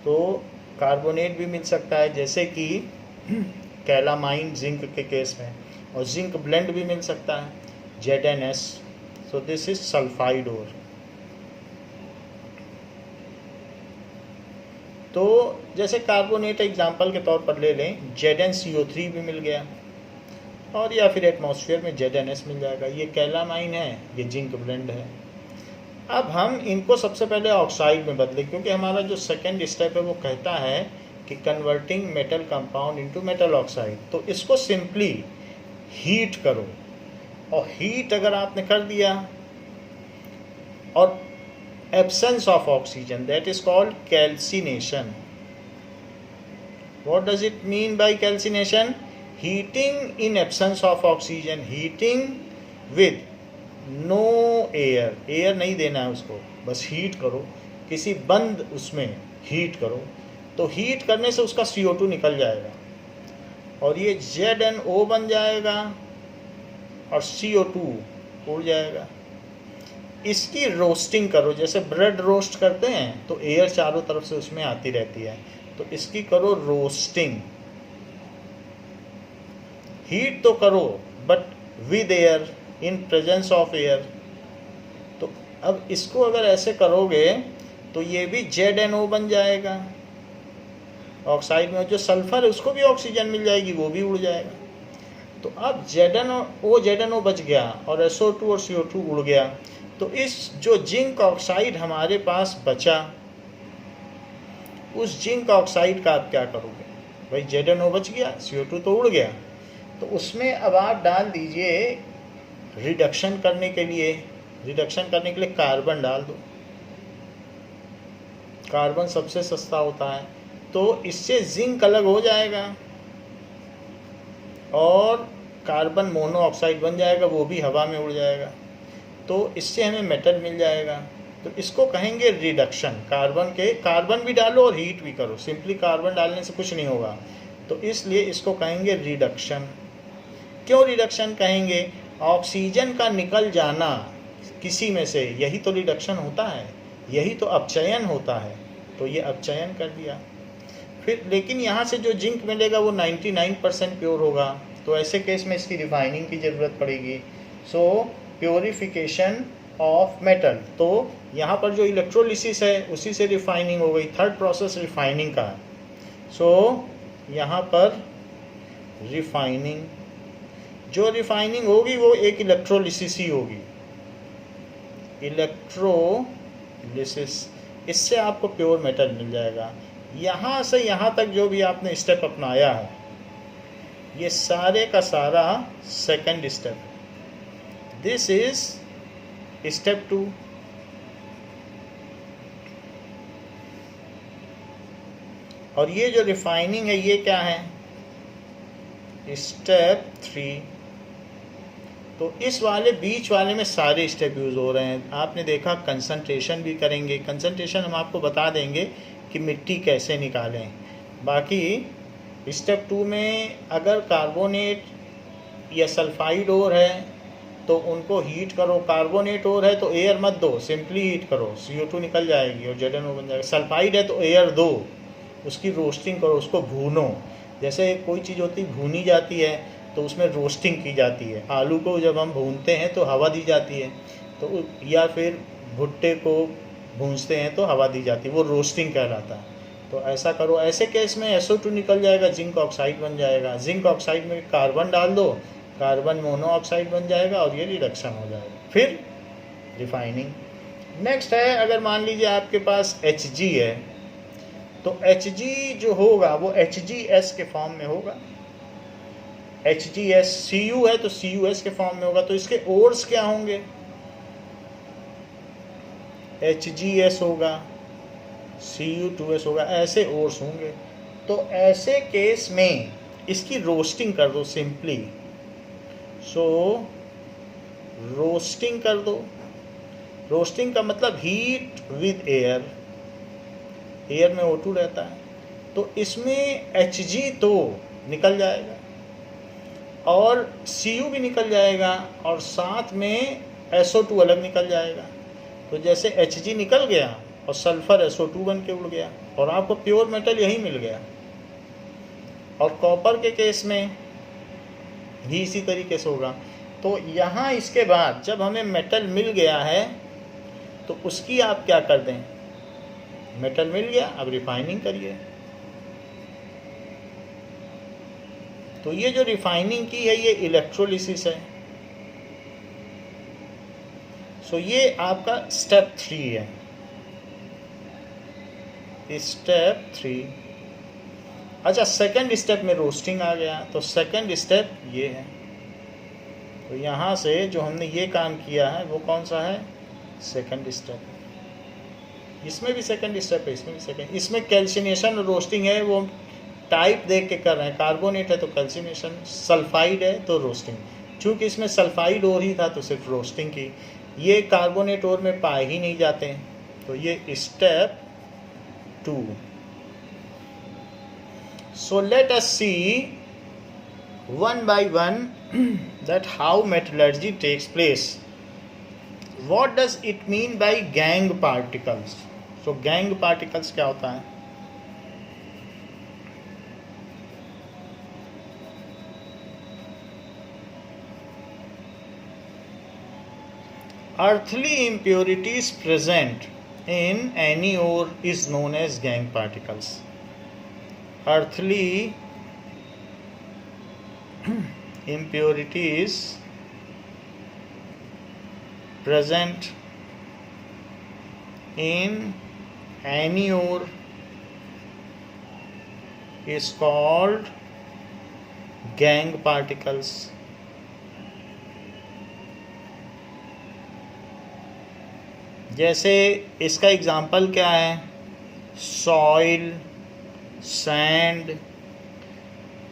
तो कार्बोनेट भी मिल सकता है, जैसे कि कैलामाइन जिंक के केस में, और जिंक ब्लेंड भी मिल सकता है, ZnS। So this is sulphide ore. तो जैसे कार्बोनेट एग्जांपल के तौर पर ले लें, ZnCO3 भी मिल गया, और या फिर एटमॉस्फेयर में ZnS मिल जाएगा। ये कैलामाइन है, ये जिंक ब्लेंड है। अब हम इनको सबसे पहले ऑक्साइड में बदलें, क्योंकि हमारा जो सेकेंड स्टेप है वो कहता है कि converting metal compound into metal oxide. तो इसको सिंपली हीट करो, और हीट अगर आपने कर दिया, और absence of oxygen, that is called calcination. What does it mean by calcination? Heating in absence of oxygen, heating with no air, air नहीं देना है उसको, बस हीट करो, किसी बंद उसमें हीट करो। तो हीट करने से उसका CO2 निकल जाएगा, और ये ZnO बन जाएगा, और CO2 उड़ जाएगा। इसकी रोस्टिंग करो, जैसे ब्रेड रोस्ट करते हैं तो एयर चारों तरफ से उसमें आती रहती है, तो इसकी करो रोस्टिंग। हीट तो करो but with air, in presence of air. तो अब इसको अगर ऐसे करोगे तो ये भी ZnO बन जाएगा, ऑक्साइड में जो सल्फर है उसको भी ऑक्सीजन मिल जाएगी, वो भी उड़ जाएगा। तो अब ZnO बच गया, और SO2 और CO2 उड़ गया। तो इस जो जिंक ऑक्साइड हमारे पास बचा, उस जिंक ऑक्साइड का आप क्या करोगे? भाई ZnO बच गया, CO2 तो उड़ गया, तो उसमें अब आप डाल दीजिए रिडक्शन करने के लिए कार्बन डाल दो। कार्बन सबसे सस्ता होता है, तो इससे जिंक अलग हो जाएगा और कार्बन मोनोऑक्साइड बन जाएगा, वो भी हवा में उड़ जाएगा, तो इससे हमें मेटल मिल जाएगा। तो इसको कहेंगे रिडक्शन। कार्बन भी डालो और हीट भी करो, सिंपली कार्बन डालने से कुछ नहीं होगा, तो इसलिए इसको कहेंगे रिडक्शन। क्यों रिडक्शन कहेंगे? ऑक्सीजन का निकल जाना किसी में से, यही तो रिडक्शन होता है, यही तो अपचयन होता है, तो ये अपचयन कर दिया। फिर लेकिन यहाँ से जो जिंक मिलेगा वो 99% प्योर होगा, तो ऐसे केस में इसकी रिफाइनिंग की ज़रूरत पड़ेगी। सो प्योरिफिकेशन ऑफ मेटल, तो यहाँ पर जो इलेक्ट्रोलिसिस है उसी से रिफाइनिंग हो गई, थर्ड प्रोसेस रिफाइनिंग का। सो यहाँ पर रिफाइनिंग, जो रिफाइनिंग होगी वो एक इलेक्ट्रोलिसिस ही होगी, इलेक्ट्रोलिसिस, इससे आपको प्योर मेटल मिल जाएगा। यहाँ से यहाँ तक जो भी आपने स्टेप अपनाया है, ये सारे का सारा second step. This is step 2। और ये जो रिफाइनिंग है ये क्या है? स्टेप 3। तो इस वाले बीच वाले में सारे स्टेप यूज़ हो रहे हैं। आपने देखा कंसंट्रेशन भी करेंगे, कंसंट्रेशन हम आपको बता देंगे कि मिट्टी कैसे निकालें। बाकी स्टेप 2 में अगर कार्बोनेट या सल्फाइड ओर है तो उनको हीट करो, कार्बोनेट ओर है तो एयर मत दो, सिंपली हीट करो, CO2 निकल जाएगी और ZNO बन जाएगा। सल्फाइड है तो एयर दो, उसकी रोस्टिंग करो, उसको भूनो। जैसे कोई चीज़ होती भूनी जाती है तो उसमें रोस्टिंग की जाती है। आलू को जब हम भूनते हैं तो हवा दी जाती है, तो या फिर भुट्टे को भूनते हैं तो हवा दी जाती है, वो रोस्टिंग कहलाता है। तो ऐसा करो। ऐसे केस में SO2 निकल जाएगा, जिंक ऑक्साइड बन जाएगा। जिंक ऑक्साइड में कार्बन डाल दो, कार्बन मोनोऑक्साइड बन जाएगा और ये रिडक्शन हो जाएगा। फिर रिफाइनिंग। नेक्स्ट है, अगर मान लीजिए आपके पास Hg है तो Hg जो होगा वो HgS के फॉर्म में होगा। HgS, Cu है तो CuS के फॉर्म में होगा। तो इसके ओर्स क्या होंगे? HgS होगा, Cu2S होगा, ऐसे ओर्स होंगे। तो ऐसे केस में इसकी रोस्टिंग कर दो सिंपली। सो रोस्टिंग कर दो। रोस्टिंग का मतलब हीट विद एयर, एयर में O2 रहता है, तो इसमें Hg तो निकल जाएगा और Cu भी निकल जाएगा और साथ में SO2 अलग निकल जाएगा। तो जैसे Hg निकल गया और सल्फर SO2 बन के उड़ गया और आपको प्योर मेटल यही मिल गया। और कॉपर के केस में भी इसी तरीके से होगा। तो यहाँ इसके बाद जब हमें मेटल मिल गया है तो उसकी आप क्या कर दें? मेटल मिल गया, अब रिफाइनिंग करिए। तो ये जो रिफाइनिंग की है ये इलेक्ट्रोलिसिस है। सो ये आपका स्टेप 3 है। स्टेप 3। अच्छा, सेकंड स्टेप में रोस्टिंग आ गया, तो सेकंड स्टेप ये है। तो यहाँ से जो हमने ये काम किया है वो कौन सा है? Second step. इसमें भी सेकंड स्टेप है, इसमें भी सेकंड। इसमें कैल्सिनेशन और रोस्टिंग है, वो टाइप देख के कर रहे हैं। कार्बोनेट है तो कैल्सिनेशन, सल्फाइड है तो रोस्टिंग। चूँकि इसमें सल्फाइड ओर ही था तो सिर्फ रोस्टिंग की। ये कार्बोनेट ओर में पाए ही नहीं जाते हैं, तो ये step 2। So let us see one by one that how metallurgy takes place. What does it mean by gangue particles? So gangue particles क्या होता है? Earthly impurities present in any ore is known as gangue particles. Earthly impurities present in any ore is called gangue particles. जैसे इसका example क्या है, soil, sand,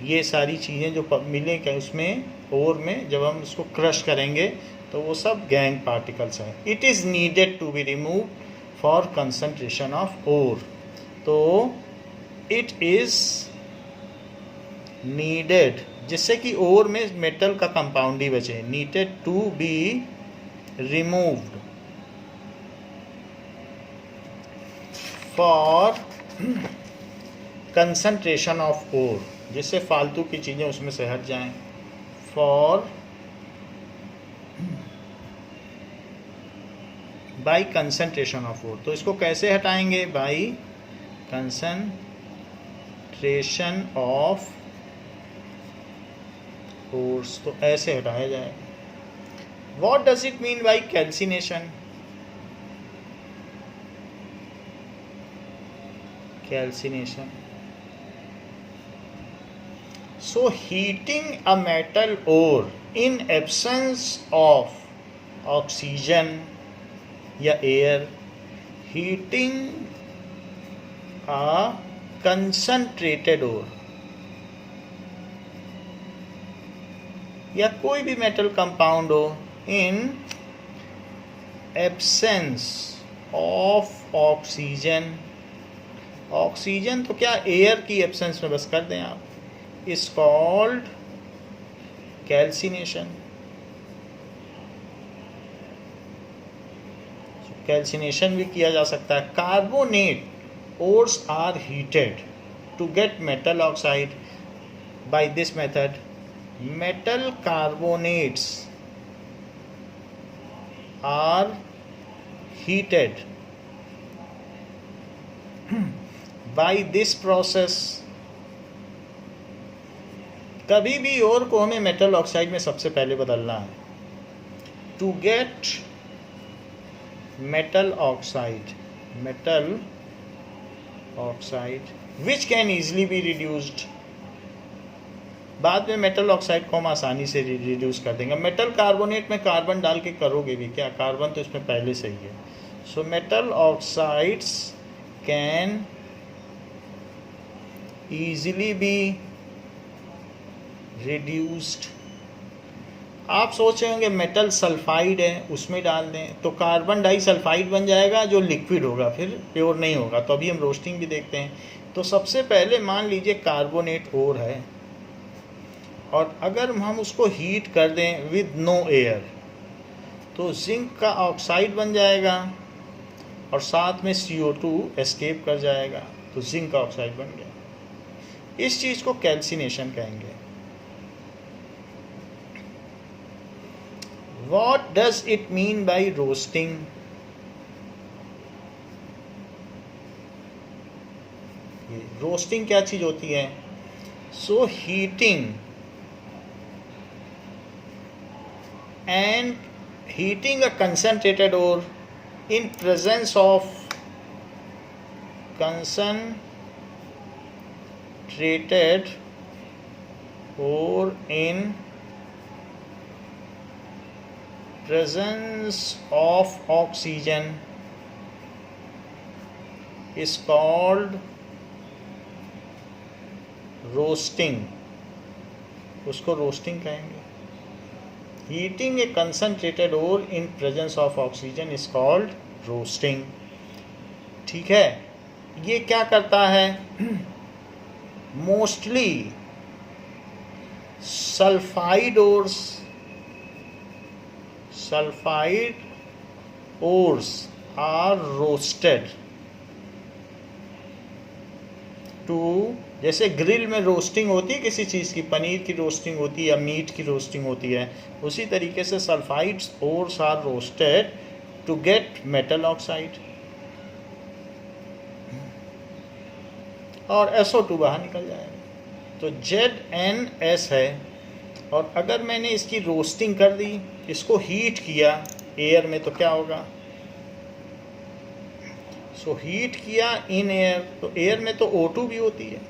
ये सारी चीज़ें जो मिलेंगे उसमें ओर में, जब हम इसको क्रश करेंगे तो वो सब गैंग पार्टिकल्स हैं. It is needed to be remove for concentration of ore. तो इट इज़ नीडेड, जिससे कि ओर में मेटल का कंपाउंड ही बचे, needed to be removed for concentration of ore, जिससे फालतू की चीज़ें उसमें से हट जाएं. For by concentration of ore. तो इसको कैसे हटाएंगे, बाई कंसंट्रेशन ऑफ ओर्स. तो ऐसे हटाया जाएगा. What does it mean by calcination? Calcination. So heating a metal ore in absence of oxygen या air, heating a concentrated ore या कोई भी मेटल कंपाउंड हो in absence of oxygen. Oxygen तो क्या, एयर की एब्सेंस में बस कर दें आप, इज कॉल्ड कैल्सिनेशन. कैल्सिनेशन भी किया जा सकता है. Carbonate ores are heated to get metal oxide. By this method metal carbonates are heated. By this process, कभी भी और को हमें मेटल ऑक्साइड में सबसे पहले बदलना है. To get metal oxide which can easily be reduced. बाद में मेटल ऑक्साइड को हम आसानी से रिड्यूस कर देंगे. मेटल कार्बोनेट में कार्बन डाल के करोगे भी क्या, कार्बन तो इसमें पहले से ही है. So metal oxides can easily be reduced. आप सोच रहे होंगे मेटल सल्फाइड है उसमें डाल दें तो कार्बन डाई सल्फाइड बन जाएगा जो लिक्विड होगा, फिर प्योर नहीं होगा. तो अभी हम रोस्टिंग भी देखते हैं. तो सबसे पहले मान लीजिए कार्बोनेट ओर है और अगर हम उसको हीट कर दें विद नो एयर तो जिंक का ऑक्साइड बन जाएगा और साथ में CO2 एस्केप कर जाएगा, तो जिंक का ऑक्साइड बन गया. इस चीज़ को कैल्सिनेशन कहेंगे. What does it mean by roasting? Roasting क्या चीज़ होती है. सो heating and heating a concentrated ore in presence of concentrated ore in presence of oxygen is called roasting. उसको रोस्टिंग कहेंगे. Heating a concentrated ore in presence of oxygen is called roasting. ठीक है. ये क्या करता है, mostly sulphide ores are roasted to, जैसे grill में रोस्टिंग होती है किसी चीज़ की, पनीर की रोस्टिंग होती है या मीट की रोस्टिंग होती है, उसी तरीके से sulphides ores are roasted to get metal oxide और SO2 बाहर निकल जाएगा. तो ZnS है. और अगर मैंने इसकी रोस्टिंग कर दी, इसको हीट किया एयर में, तो क्या होगा. सो हीट किया इन एयर, तो एयर में तो O2 भी होती है.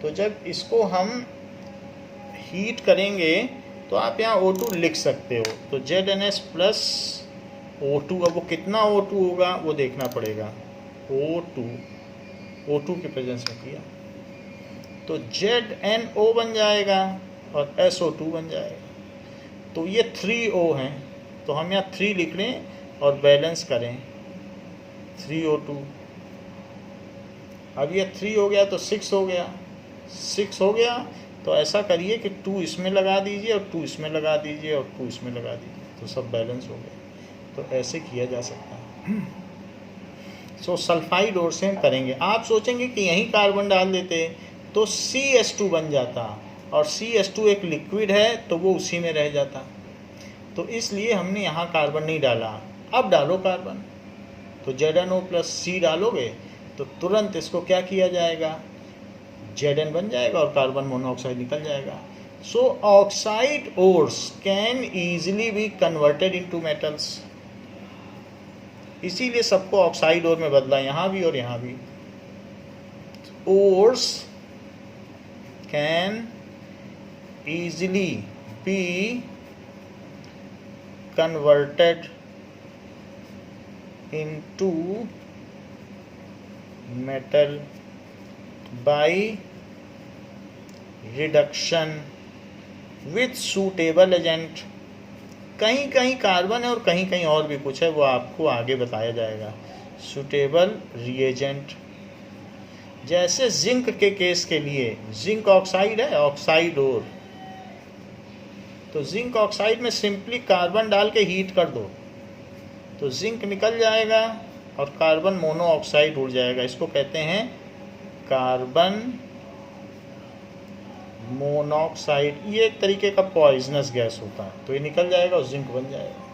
तो जब इसको हम हीट करेंगे तो आप यहाँ O2 लिख सकते हो. तो ZnS प्लस O2, अब वो कितना O2 होगा वो देखना पड़ेगा। O2 के प्रेजेंस में किया तो ZnO बन जाएगा और SO2 बन जाएगा। तो ये 3O हैं, तो हम यहाँ 3 लिख लें और बैलेंस करें 3O2। अब ये 3 हो गया तो 6 हो गया, 6 हो गया तो ऐसा करिए कि 2 इसमें लगा दीजिए और 2 इसमें लगा दीजिए और 2 इसमें लगा दीजिए, तो सब बैलेंस हो गया। तो ऐसे किया जा सकता है। सो सल्फाइड और से हम करेंगे। आप सोचेंगे कि यहीं कार्बन डाल देते तो CH2 बन जाता, और CH2 एक लिक्विड है तो वो उसी में रह जाता, तो इसलिए हमने यहाँ कार्बन नहीं डाला। अब डालो कार्बन, तो ZnO प्लस C डालोगे तो तुरंत इसको क्या किया जाएगा, Zn बन जाएगा और कार्बन मोनोऑक्साइड निकल जाएगा। So oxide ores can easily be converted into metals, इसीलिए सबको ऑक्साइड ओर में बदला, यहाँ भी और यहाँ भी। Ores can easily be converted into metal by reduction with suitable agent. कहीं कहीं कार्बन है और कहीं कहीं और भी कुछ है, वो आपको आगे बताया जाएगा। सूटेबल रिएजेंट, जैसे जिंक के केस के लिए जिंक ऑक्साइड है, ऑक्साइड ओर, तो जिंक ऑक्साइड में सिंपली कार्बन डाल के हीट कर दो तो जिंक निकल जाएगा और कार्बन मोनोऑक्साइड उड़ जाएगा। इसको कहते हैं कार्बन मोनोऑक्साइड। ये एक तरीके का पॉइजनस गैस होता है, तो ये निकल जाएगा और जिंक बन जाएगा।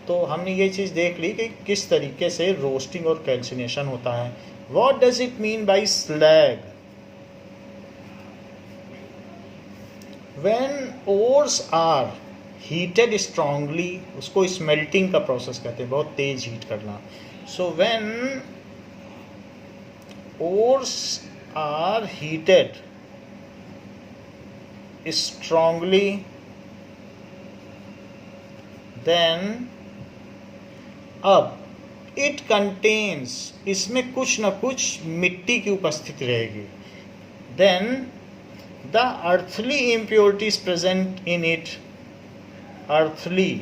तो हमने ये चीज़ देख ली कि किस तरीके से रोस्टिंग और कैल्सिनेशन होता है। What does it mean by slag? When ores are heated strongly, उसको स्मेल्टिंग का प्रोसेस कहते हैं, बहुत तेज हीट करना। So when ores are heated strongly, then अब it contains, इसमें कुछ न कुछ मिट्टी की उपस्थिति रहेगी। then the earthly impurities present in it, earthly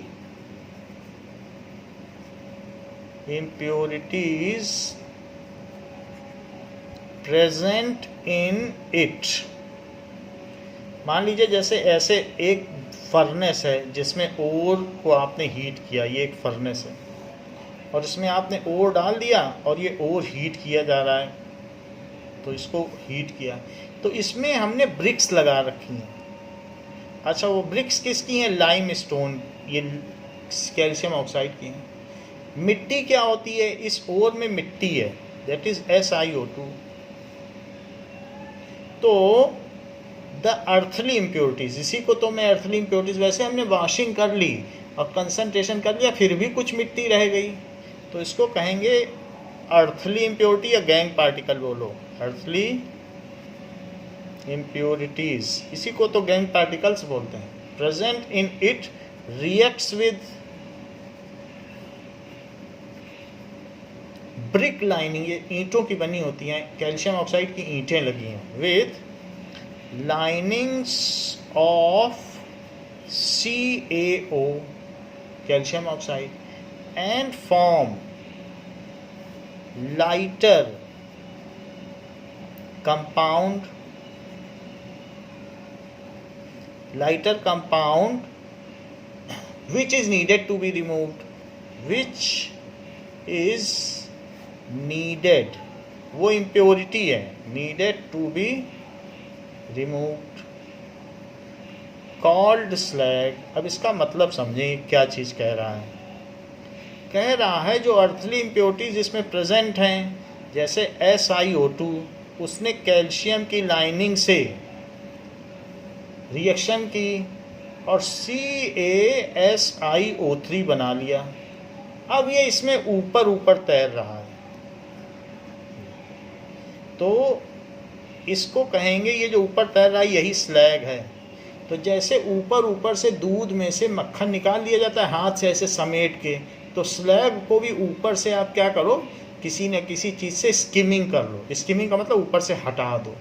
impurities present in it, मान लीजिए जैसे ऐसे एक फर्नेस है जिसमें ओर को आपने हीट किया, ये एक फर्नेस है और इसमें आपने ओर डाल दिया और ये ओर हीट किया जा रहा है, तो इसको हीट किया, तो इसमें हमने ब्रिक्स लगा रखी हैं। अच्छा, वो ब्रिक्स किसकी हैं? लाइम स्टोन, ये कैल्शियम ऑक्साइड की हैं। मिट्टी क्या होती है? इस ओर में मिट्टी है, दैट इज SiO2। तो द अर्थली इम्प्योरिटीज़, इसी को तो मैं अर्थली इम्प्योरिटीज़, वैसे हमने वॉशिंग कर ली और कंसंट्रेशन कर लिया, फिर भी कुछ मिट्टी रह गई, तो इसको कहेंगे अर्थली इम्प्योरिटी या गैंग पार्टिकल बोलो, अर्थली इम्प्योरिटीज़, इसी को तो गैंग पार्टिकल्स बोलते हैं। Present in it reacts with brick lining, ये ईंटों की बनी होती हैं, कैल्शियम ऑक्साइड की ईंटें लगी हैं, with linings of CaO, calcium oxide, and form lighter compound which is needed to be removed, which is needed, वो impurity है, needed to be removed, called slag। अब इसका मतलब समझें क्या चीज़ कह रहा है। कह रहा है जो अर्थली इम्प्योरिटीज इसमें प्रेजेंट हैं, जैसे SiO2, उसने कैल्शियम की लाइनिंग से रिएक्शन की और CaSiO3 बना लिया। अब ये इसमें ऊपर ऊपर तैर रहा है, तो इसको कहेंगे, ये जो ऊपर तैर रहा है यही स्लैग है। तो जैसे ऊपर ऊपर से दूध में से मक्खन निकाल लिया जाता है हाथ से ऐसे समेट के, तो स्लैग को भी ऊपर से आप क्या करो, किसी न किसी चीज़ से स्किमिंग कर लो। स्किमिंग का मतलब ऊपर से हटा दो,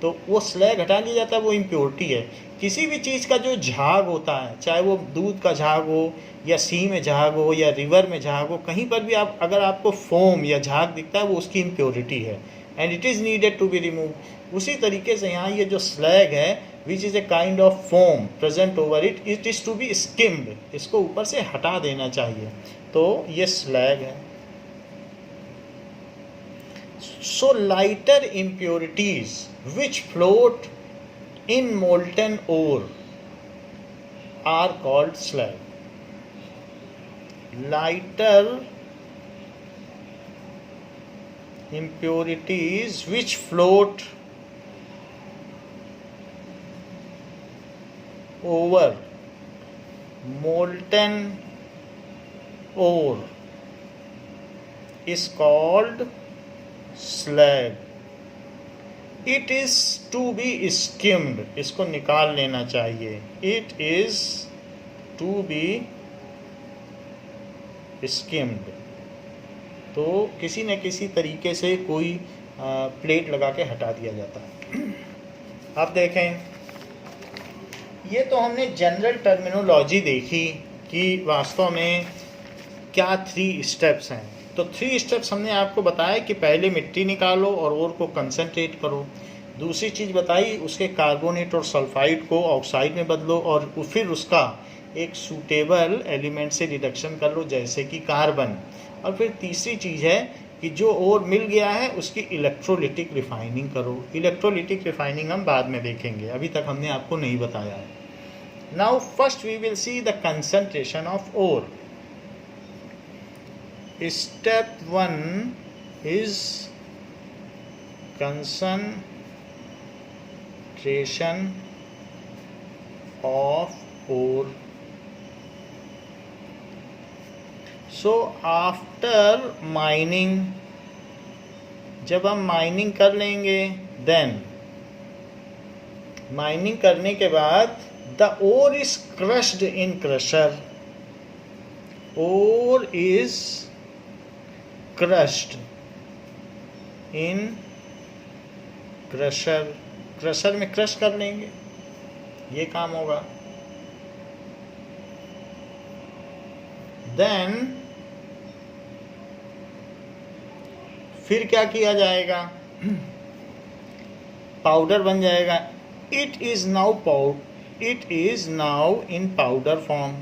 तो वो स्लैग हटा लिया जाता है, वो इम्प्योरिटी है। किसी भी चीज़ का जो झाग होता है, चाहे वो दूध का झाग हो या सी में झाग हो या रिवर में झाग हो, कहीं पर भी आप अगर आपको फोम या झाग दिखता है वो उसकी इम्प्योरिटी है, and it is needed to be remove. उसी तरीके से यहाँ ये जो स्लैग है, which is a kind of foam present over it, it is to be skimmed, इसको ऊपर से हटा देना चाहिए, तो ये स्लैग है। So lighter impurities which float in molten ore are called slag. Lighter impurities which float over molten ore is called slag. It is to be skimmed, इसको निकाल लेना चाहिए। It is to be skimmed, तो किसी न किसी तरीके से कोई प्लेट लगा के हटा दिया जाता है। अब देखें, ये तो हमने जनरल टर्मिनोलॉजी देखी कि वास्तव में क्या 3 स्टेप्स हैं। तो 3 स्टेप्स हमने आपको बताया कि पहले मिट्टी निकालो और ओर को कंसनट्रेट करो। दूसरी चीज़ बताई, उसके कार्बोनेट और सल्फाइड को ऑक्साइड में बदलो और फिर उसका एक सूटेबल एलिमेंट से रिडक्शन कर लो, जैसे कि कार्बन। और फिर तीसरी चीज़ है कि जो ओर मिल गया है उसकी इलेक्ट्रोलिटिक रिफाइनिंग करो। इलेक्ट्रोलिटिक रिफाइनिंग हम बाद में देखेंगे, अभी तक हमने आपको नहीं बताया है। Now first we will see the concentration of ore. Step 1 is concentration of ore. So after mining, जब हम माइनिंग कर लेंगे, then माइनिंग करने के बाद the ore is crushed in crusher. Ore is crushed in crusher. Crusher में crush कर लेंगे, ये काम होगा। देन फिर क्या किया जाएगा, पाउडर बन जाएगा। It is now in powder form.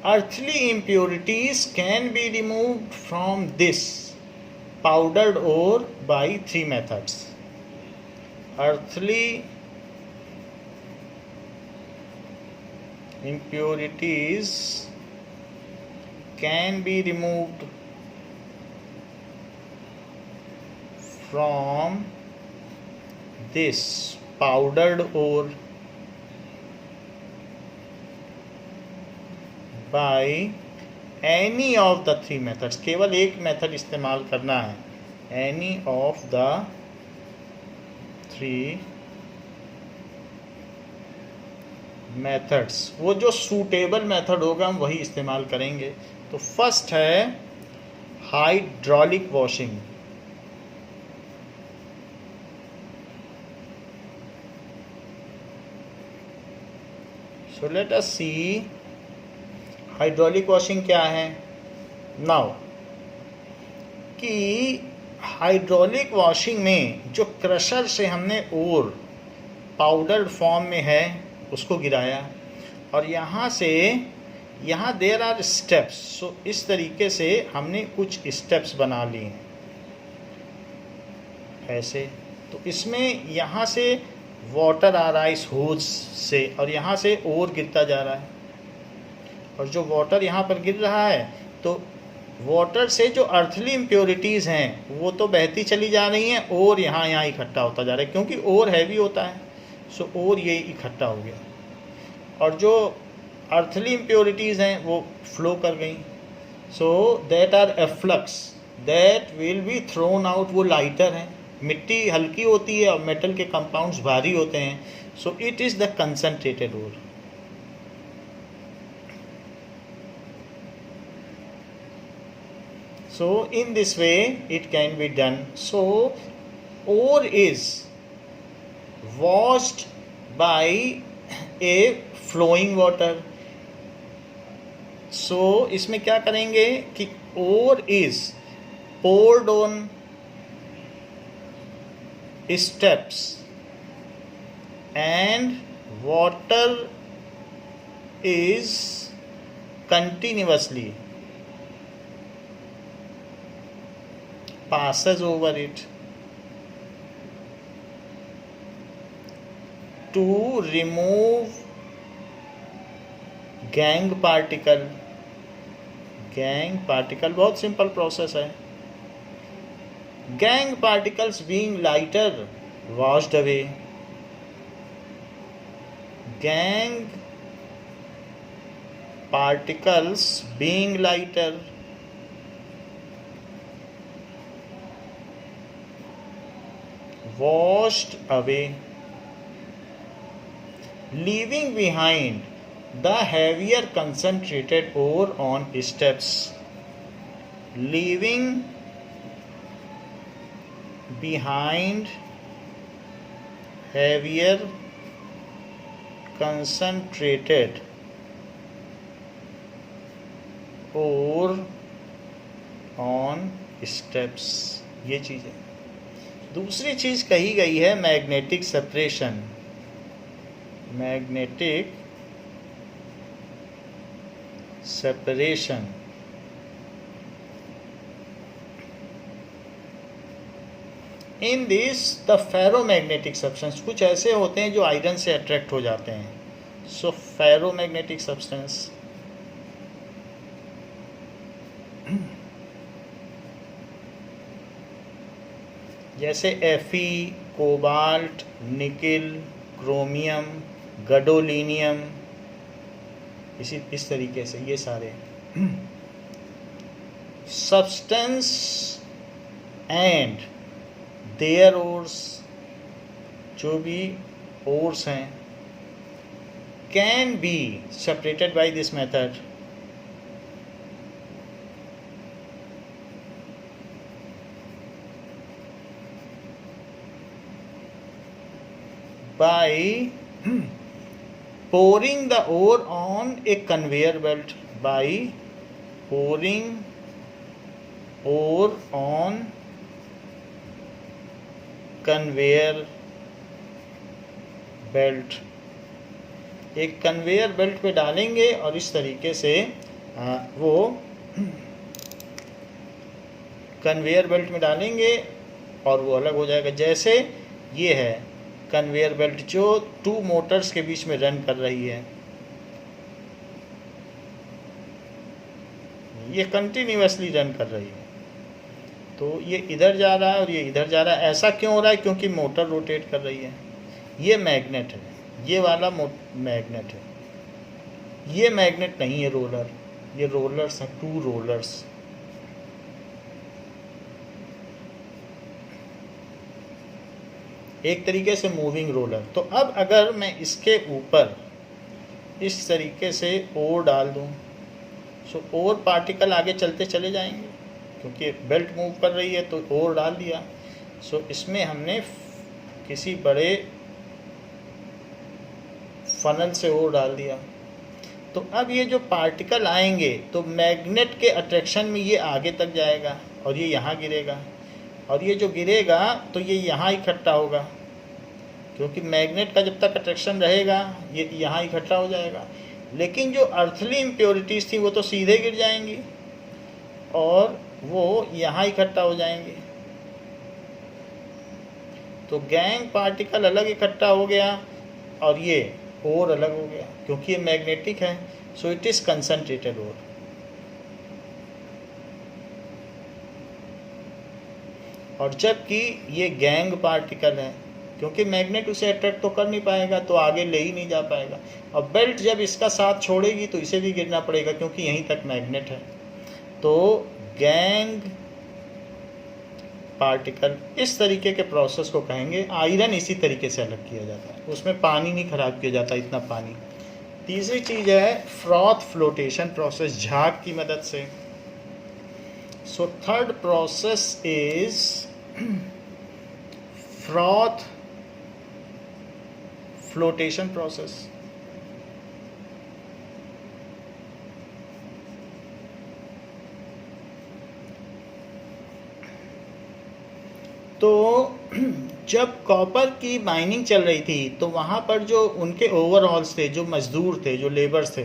Earthly impurities can be removed from this powdered ore by 3 methods. Earthly impurities can be removed from this powdered ore by any of the 3 methods. केवल एक method इस्तेमाल करना है, any of the 3 methods। वो जो suitable method होगा हम वही इस्तेमाल करेंगे। तो फर्स्ट है hydraulic washing. So let us see hydraulic washing क्या है। नाउ कि हाइड्रोलिक वॉशिंग में जो क्रशर से हमने ओर पाउडर फॉर्म में है उसको गिराया, और यहाँ से यहाँ देयर आर स्टेप्स। सो इस तरीके से हमने कुछ स्टेप्स बना लिए ऐसे। तो इसमें यहाँ से वाटर आ रहा है इस होज से, और यहाँ से ओर गिरता जा रहा है, और जो वाटर यहाँ पर गिर रहा है तो वाटर से जो अर्थली इम्प्योरिटीज़ हैं वो तो बहती चली जा रही हैं, और यहाँ इकट्ठा होता जा रहा है, क्योंकि ओर हैवी होता है। सो ओर ये इकट्ठा हो गया, और जो अर्थली इम्प्योरिटीज़ हैं वो फ्लो कर गई। So that are efflux, that will be thrown out, वो लाइटर है। मिट्टी हल्की होती है और मेटल के कंपाउंड्स भारी होते हैं, so it is the concentrated ore. So in this way it can be done. So ore is washed by a flowing water. So इसमें क्या करेंगे कि ore is poured on steps and water is continuously passes over it to remove gang particle. gang particle बहुत simple process है। gang particles being lighter washed away. gang particles being lighter washed away, leaving behind the heavier concentrated ore on steps. Leaving behind heavier concentrated ore on steps. ये चीज़ है। दूसरी चीज़ कही गई है magnetic separation. Magnetic separation in this the ferromagnetic substance, कुछ ऐसे होते हैं जो आयरन से अट्रैक्ट हो जाते हैं। सो फेरोमैग्नेटिक सब्सटेंस जैसे Fe, कोबाल्ट, निकिल, क्रोमियम, गडोलिनियम, इस तरीके से ये सारे सब्सटेंस एंड देयर ओर्स, जो भी ओर्स हैं, can be separated by this method. by pouring the ore on a conveyor belt. By pouring ore on conveyor belt. एक कन्वेयर बेल्ट पे डालेंगे और इस तरीके से वो कन्वेयर बेल्ट में डालेंगे और वो अलग हो जाएगा। जैसे ये है कन्वेयर बेल्ट जो 2 मोटर्स के बीच में रन कर रही है, ये कंटिन्यूअसली रन कर रही है। तो ये इधर जा रहा है और ये इधर जा रहा है। ऐसा क्यों हो रहा है? क्योंकि मोटर रोटेट कर रही है। ये मैग्नेट है, ये वाला मैग्नेट है, ये मैग्नेट नहीं है रोलर। ये रोलर्स हैं, 2 रोलर्स। एक तरीके से मूविंग रोलर। तो अब अगर मैं इसके ऊपर इस तरीके से ओर डाल दूं, सो ओर पार्टिकल आगे चलते चले जाएंगे, क्योंकि बेल्ट मूव कर रही है तो ओर डाल दिया। सो इसमें हमने किसी बड़े फनल से ओर डाल दिया। तो अब ये जो पार्टिकल आएंगे तो मैग्नेट के अट्रैक्शन में ये आगे तक जाएगा और ये यहाँ गिरेगा, और ये जो गिरेगा तो ये यहाँ इकट्ठा होगा, क्योंकि मैग्नेट का जब तक अट्रैक्शन रहेगा ये यहाँ इकट्ठा हो जाएगा। लेकिन जो अर्थली इम्प्योरिटीज़ थी वो तो सीधे गिर जाएंगी और वो यहाँ इकट्ठा हो जाएंगे। तो गैंग पार्टिकल अलग इकट्ठा हो गया और ये ओर अलग हो गया, क्योंकि ये मैग्नेटिक है। So it is concentrated ore. और जबकि ये गैंग पार्टिकल है, क्योंकि मैग्नेट उसे अट्रैक्ट तो कर नहीं पाएगा तो आगे ले ही नहीं जा पाएगा, और बेल्ट जब इसका साथ छोड़ेगी तो इसे भी गिरना पड़ेगा, क्योंकि यहीं तक मैग्नेट है। तो गैंग पार्टिकल, इस तरीके के प्रोसेस को कहेंगे। आयरन इसी तरीके से अलग किया जाता है, उसमें पानी नहीं खराब किया जाता इतना पानी। तीसरी चीज़ है फ्रॉथ फ्लोटेशन प्रोसेस, झाग की मदद से। So third process is froth flotation process. तो जब कॉपर की माइनिंग चल रही थी तो वहाँ पर जो उनके ओवरऑल्स थे, जो मजदूर थे, जो लेबर्स थे,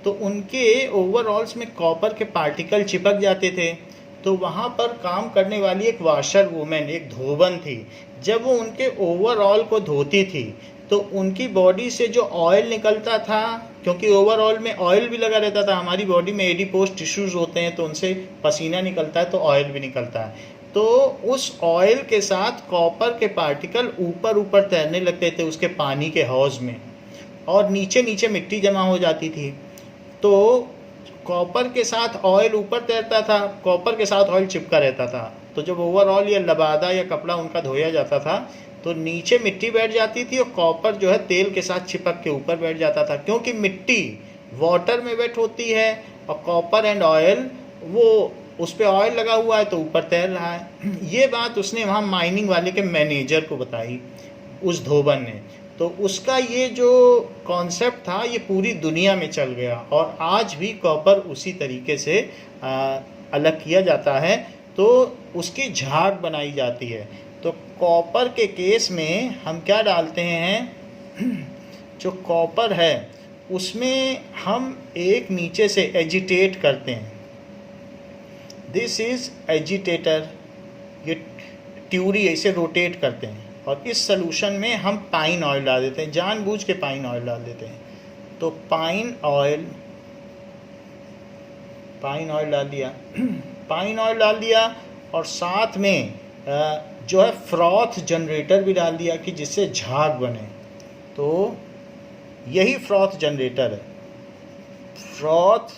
तो उनके ओवरऑल्स में कॉपर के पार्टिकल चिपक जाते थे। तो वहाँ पर काम करने वाली एक वाशर वुमेन, एक धोबन थी, जब वो उनके ओवरऑल को धोती थी तो उनकी बॉडी से जो ऑयल निकलता था, क्योंकि ओवरऑल में ऑयल भी लगा रहता था, हमारी बॉडी में एडिपोज टिश्यूज होते हैं तो उनसे पसीना निकलता है तो ऑयल भी निकलता है, तो उस ऑयल के साथ कॉपर के पार्टिकल ऊपर ऊपर तैरने लगते थे उसके पानी के हौज में, और नीचे नीचे मिट्टी जमा हो जाती थी। तो कॉपर के साथ ऑयल ऊपर तैरता था, कॉपर के साथ ऑयल चिपका रहता था। तो जब ओवरऑल या लबादा या कपड़ा उनका धोया जाता था तो नीचे मिट्टी बैठ जाती थी और कॉपर जो है तेल के साथ चिपक के ऊपर बैठ जाता था, क्योंकि मिट्टी वाटर में वेट होती है और कॉपर एंड ऑयल, वो उस पर ऑयल लगा हुआ है तो ऊपर तैर रहा है। ये बात उसने वहाँ माइनिंग वाले के मैनेजर को बताई, उस धोबन ने। तो उसका ये जो कॉन्सेप्ट था ये पूरी दुनिया में चल गया, और आज भी कॉपर उसी तरीके से अलग किया जाता है, तो उसकी झाग बनाई जाती है। तो कॉपर के केस में हम क्या डालते हैं, जो कॉपर है उसमें हम एक नीचे से एजिटेट करते हैं, दिस इज एजिटेटर, ये ट्यूरी ऐसे रोटेट करते हैं, और इस सोल्यूशन में हम पाइन ऑयल डाल देते हैं, जानबूझ के पाइन ऑयल डाल देते हैं। तो पाइन ऑयल डाल दिया पाइन ऑयल डाल दिया, और साथ में जो है फ्रॉथ जनरेटर भी डाल दिया कि जिससे झाग बने। तो यही फ्रॉथ जनरेटर है, फ्रॉथ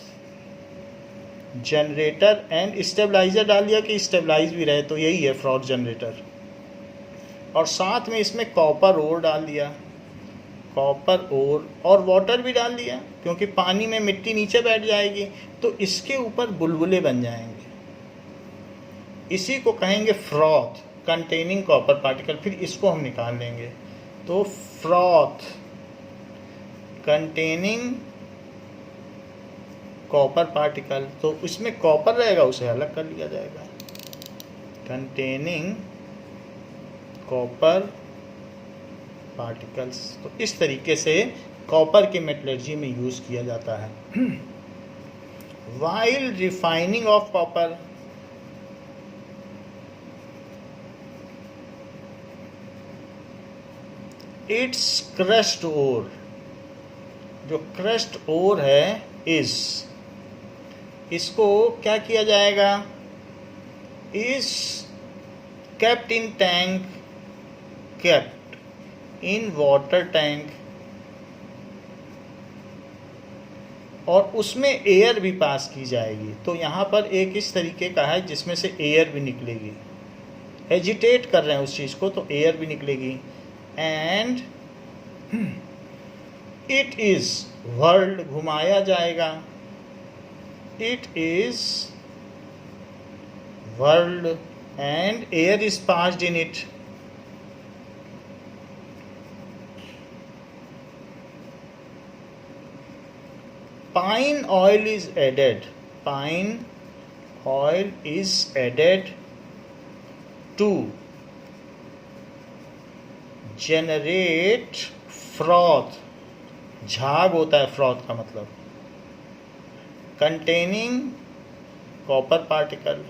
जनरेटर एंड स्टेबलाइजर डाल दिया कि स्टेबलाइज भी रहे, तो यही है फ्रॉथ जनरेटर। और साथ में इसमें कॉपर ओर डाल दिया, कॉपर ओर, और वाटर भी डाल दिया, क्योंकि पानी में मिट्टी नीचे बैठ जाएगी तो इसके ऊपर बुलबुले बन जाएंगे। इसी को कहेंगे फ्रॉथ कंटेनिंग कॉपर पार्टिकल। फिर इसको हम निकाल लेंगे, तो फ्रॉथ कंटेनिंग कॉपर पार्टिकल, तो इसमें कॉपर रहेगा उसे अलग कर लिया जाएगा, कंटेनिंग कॉपर पार्टिकल्स। तो इस तरीके से कॉपर के मेटलर्जी में यूज किया जाता है। While refining of copper, it's crust ore, जो क्रस्ट ओर है इस, इसको क्या किया जाएगा, इस kept in tank, kept in water tank, और उसमें एयर भी पास की जाएगी। तो यहाँ पर एक इस तरीके का है जिसमें से एयर भी निकलेगी, एजिटेट कर रहे हैं उस चीज़ को तो एयर भी निकलेगी। एंड इट इज़ वर्ल्ड, घुमाया जाएगा, it is world and air is passed in it. Pine oil is added. Pine oil is added to generate froth. झाग होता है फ्रॉथ का मतलब, containing copper particle,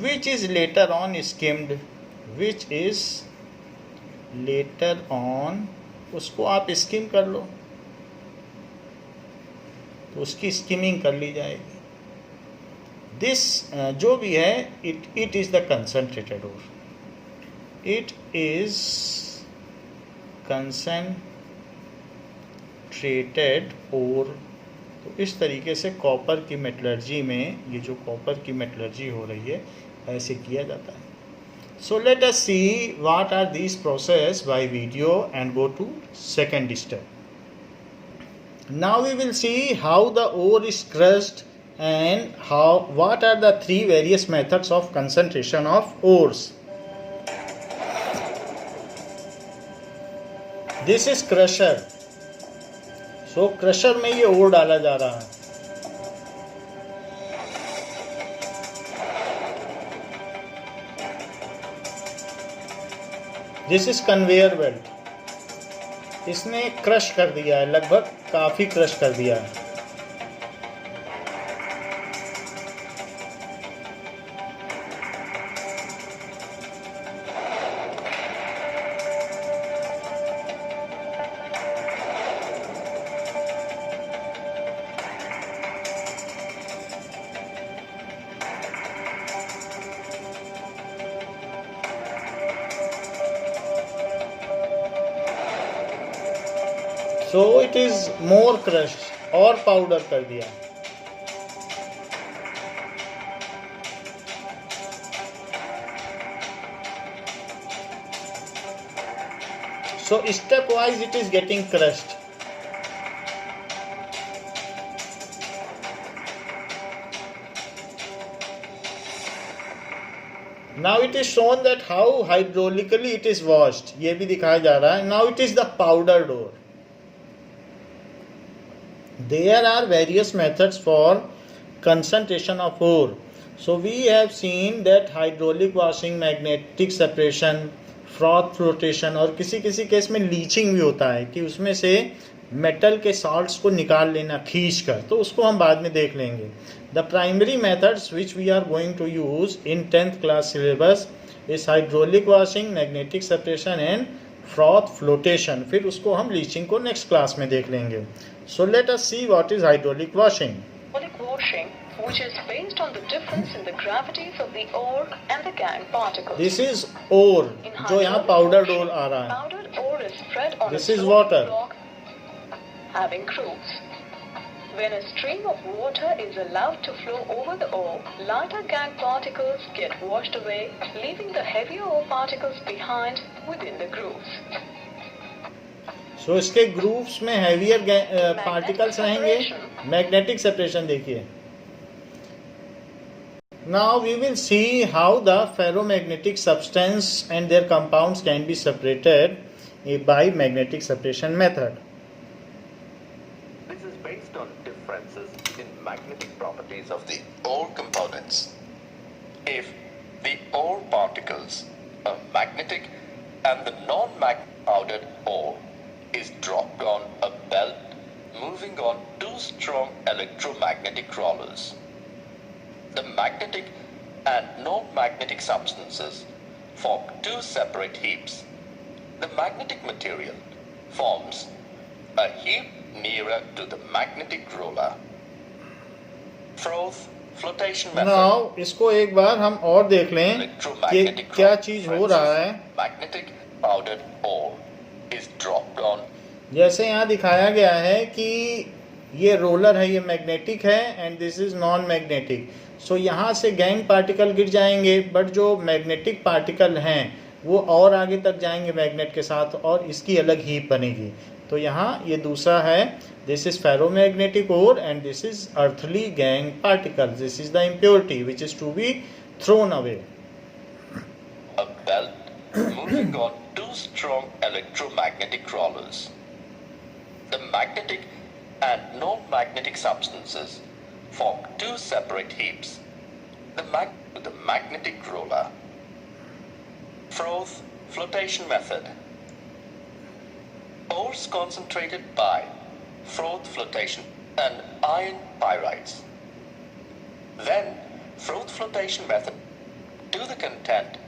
which is later on skimmed, which is later on, उसको आप scheme कर लो तो उसकी स्किमिंग कर ली जाएगी। दिस जो भी है it is the concentrated ore, it is concentrated ore तो इस तरीके से कॉपर की मेटलर्जी में, ये जो कॉपर की मेटलर्जी हो रही है, ऐसे किया जाता है. So let us see what are these process by video and go to second step. Now we will see how the ore is crushed and what are the three various methods of concentration of ores. This is crusher. So crusher में ये ore डाला जा रहा है. This is conveyor belt. इसने crush कर दिया है, लगभग काफ़ी क्रश कर दिया है. So it is more crushed, और पाउडर कर दिया. So stepwise it is getting crushed. Now it is shown that how hydraulically it is washed. ये भी दिखाया जा रहा है. Now it is the powdered ore. There are various methods for concentration of ore. So we have seen that hydraulic washing, magnetic separation, froth flotation, और किसी किसी case में लीचिंग भी होता है कि उसमें से मेटल के सॉल्ट्स को निकाल लेना खींच कर, तो उसको हम बाद में देख लेंगे. The primary methods which we are going to use in 10th class syllabus is hydraulic washing, magnetic separation and froth flotation. फिर उसको हम लीचिंग को नेक्स्ट क्लास में देख लेंगे. So let us see what is hydraulic washing. Hydraulic washing, which is based on the difference in the gravities of the ore and the gangue particles. This is ore, जो यहाँ powdered ore आ रहा है. Powdered ore is spread on This a is sloping water. block having grooves. When a stream of water is allowed to flow over the ore, lighter gangue particles get washed away, leaving the heavier ore particles behind within the grooves. So इसके grooves में heavier particles रहेंगे. Magnetic separation देखिए. Now we will see how the ferromagnetic substance and their compounds can be separated by magnetic separation method. This is based on differences in magnetic properties of the ore components. If the ore particles are magnetic and the non-magnetic powdered ore is dropped on a belt moving on two strong electromagnetic rollers. The magnetic and non-magnetic substances form two separate heaps. The magnetic material forms a heap nearer to the magnetic roller. Froth flotation method. Now इसको एक बार हम और देख लें कि क्या चीज हो रहा है. Magnetic powdered ore is dropped on. जैसे यहाँ दिखाया गया है कि ये रोलर है, ये मैग्नेटिक है and this is non magnetic. So यहाँ से गैंग पार्टिकल गिर जाएंगे, बट जो मैग्नेटिक पार्टिकल हैं वो और आगे तक जाएंगे मैग्नेट के साथ और इसकी अलग हीप बनेगी. तो यहाँ ये दूसरा है, this is ferromagnetic or and this is earthly gangue particle. This is the impurity which is to be thrown away. A belt moving on two strong electromagnetic rollers. The magnetic and non-magnetic substances form two separate heaps. The magnetic roller. Froth flotation method. Ores concentrated by froth flotation and iron pyrites. Then froth flotation method to the content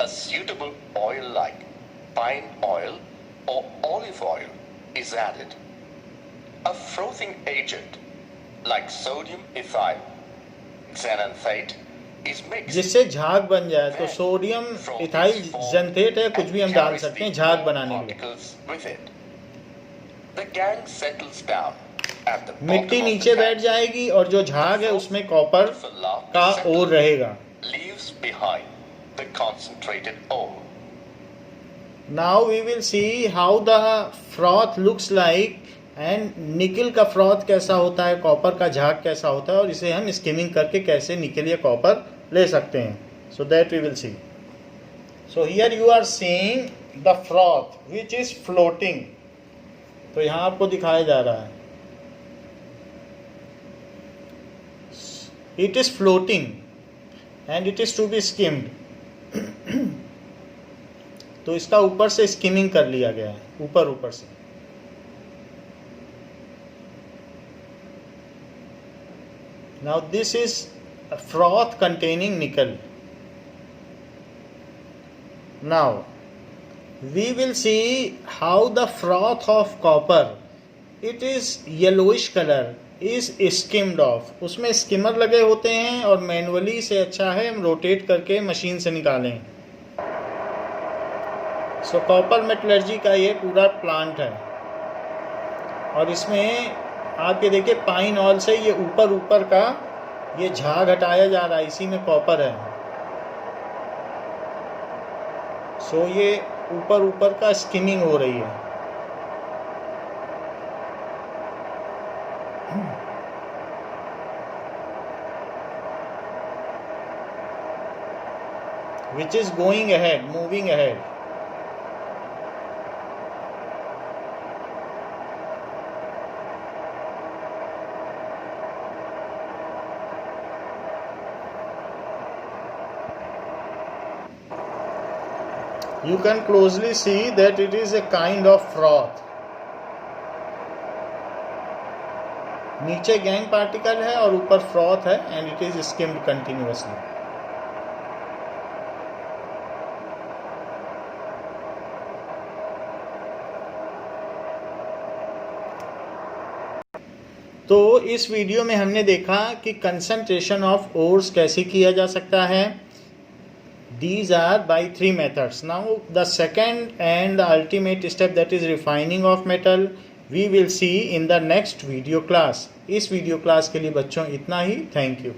a suitable oil like pine oil or olive oil is added. A frothing agent like sodium ethyl xanthate is mixed. जिससे झाग बन जाए. तो sodium ethyl जैंथेट है, कुछ भी हम डाल सकते हैं झाग बनाने के लिए. With it. The gangue settles down at the मिट्टी bottom of नीचे the बैठ tank जाएगी और जो झाग है उसमें कॉपर fill up का the ओर center रहेगा. leaves behind the concentrated ore. Now we will see how the froth looks like and निकल का फ्रॉथ कैसा होता है, कॉपर का झाग कैसा होता है और इसे हम स्किमिंग करके कैसे निकल या कॉपर ले सकते हैं. So that we will see. So here you are seeing the froth which is floating. तो यहाँ आपको दिखाया जा रहा है it is floating and it is to be skimmed. तो इसका ऊपर से स्किमिंग कर लिया गया है, ऊपर से. Now this is a froth containing nickel. Now we will see how the froth of copper, it is yellowish color, is skimmed off. उसमें स्किमर लगे होते हैं और मैनुअली से अच्छा है हम रोटेट करके मशीन से निकालें. सो कॉपर मेटलर्जी का ये पूरा प्लांट है और इसमें आप ये देखिए पाइन ऑयल से ये ऊपर का ये झाग हटाया जा रहा है, इसी में कॉपर है. सो ये ऊपर का स्किमिंग हो रही है. which is going ahead, moving ahead. You can closely see that it is a kind of froth. नीचे गैंग पार्टिकल है और ऊपर फ्रॉथ है and it is skimmed continuously. तो इस वीडियो में हमने देखा कि कंसंट्रेशन ऑफ ओर्स कैसे किया जा सकता है. These are by 3 methods. Now the second and the ultimate step, that is refining of metal, we will see in the next video class. इस वीडियो क्लास के लिए बच्चों इतना ही. Thank you.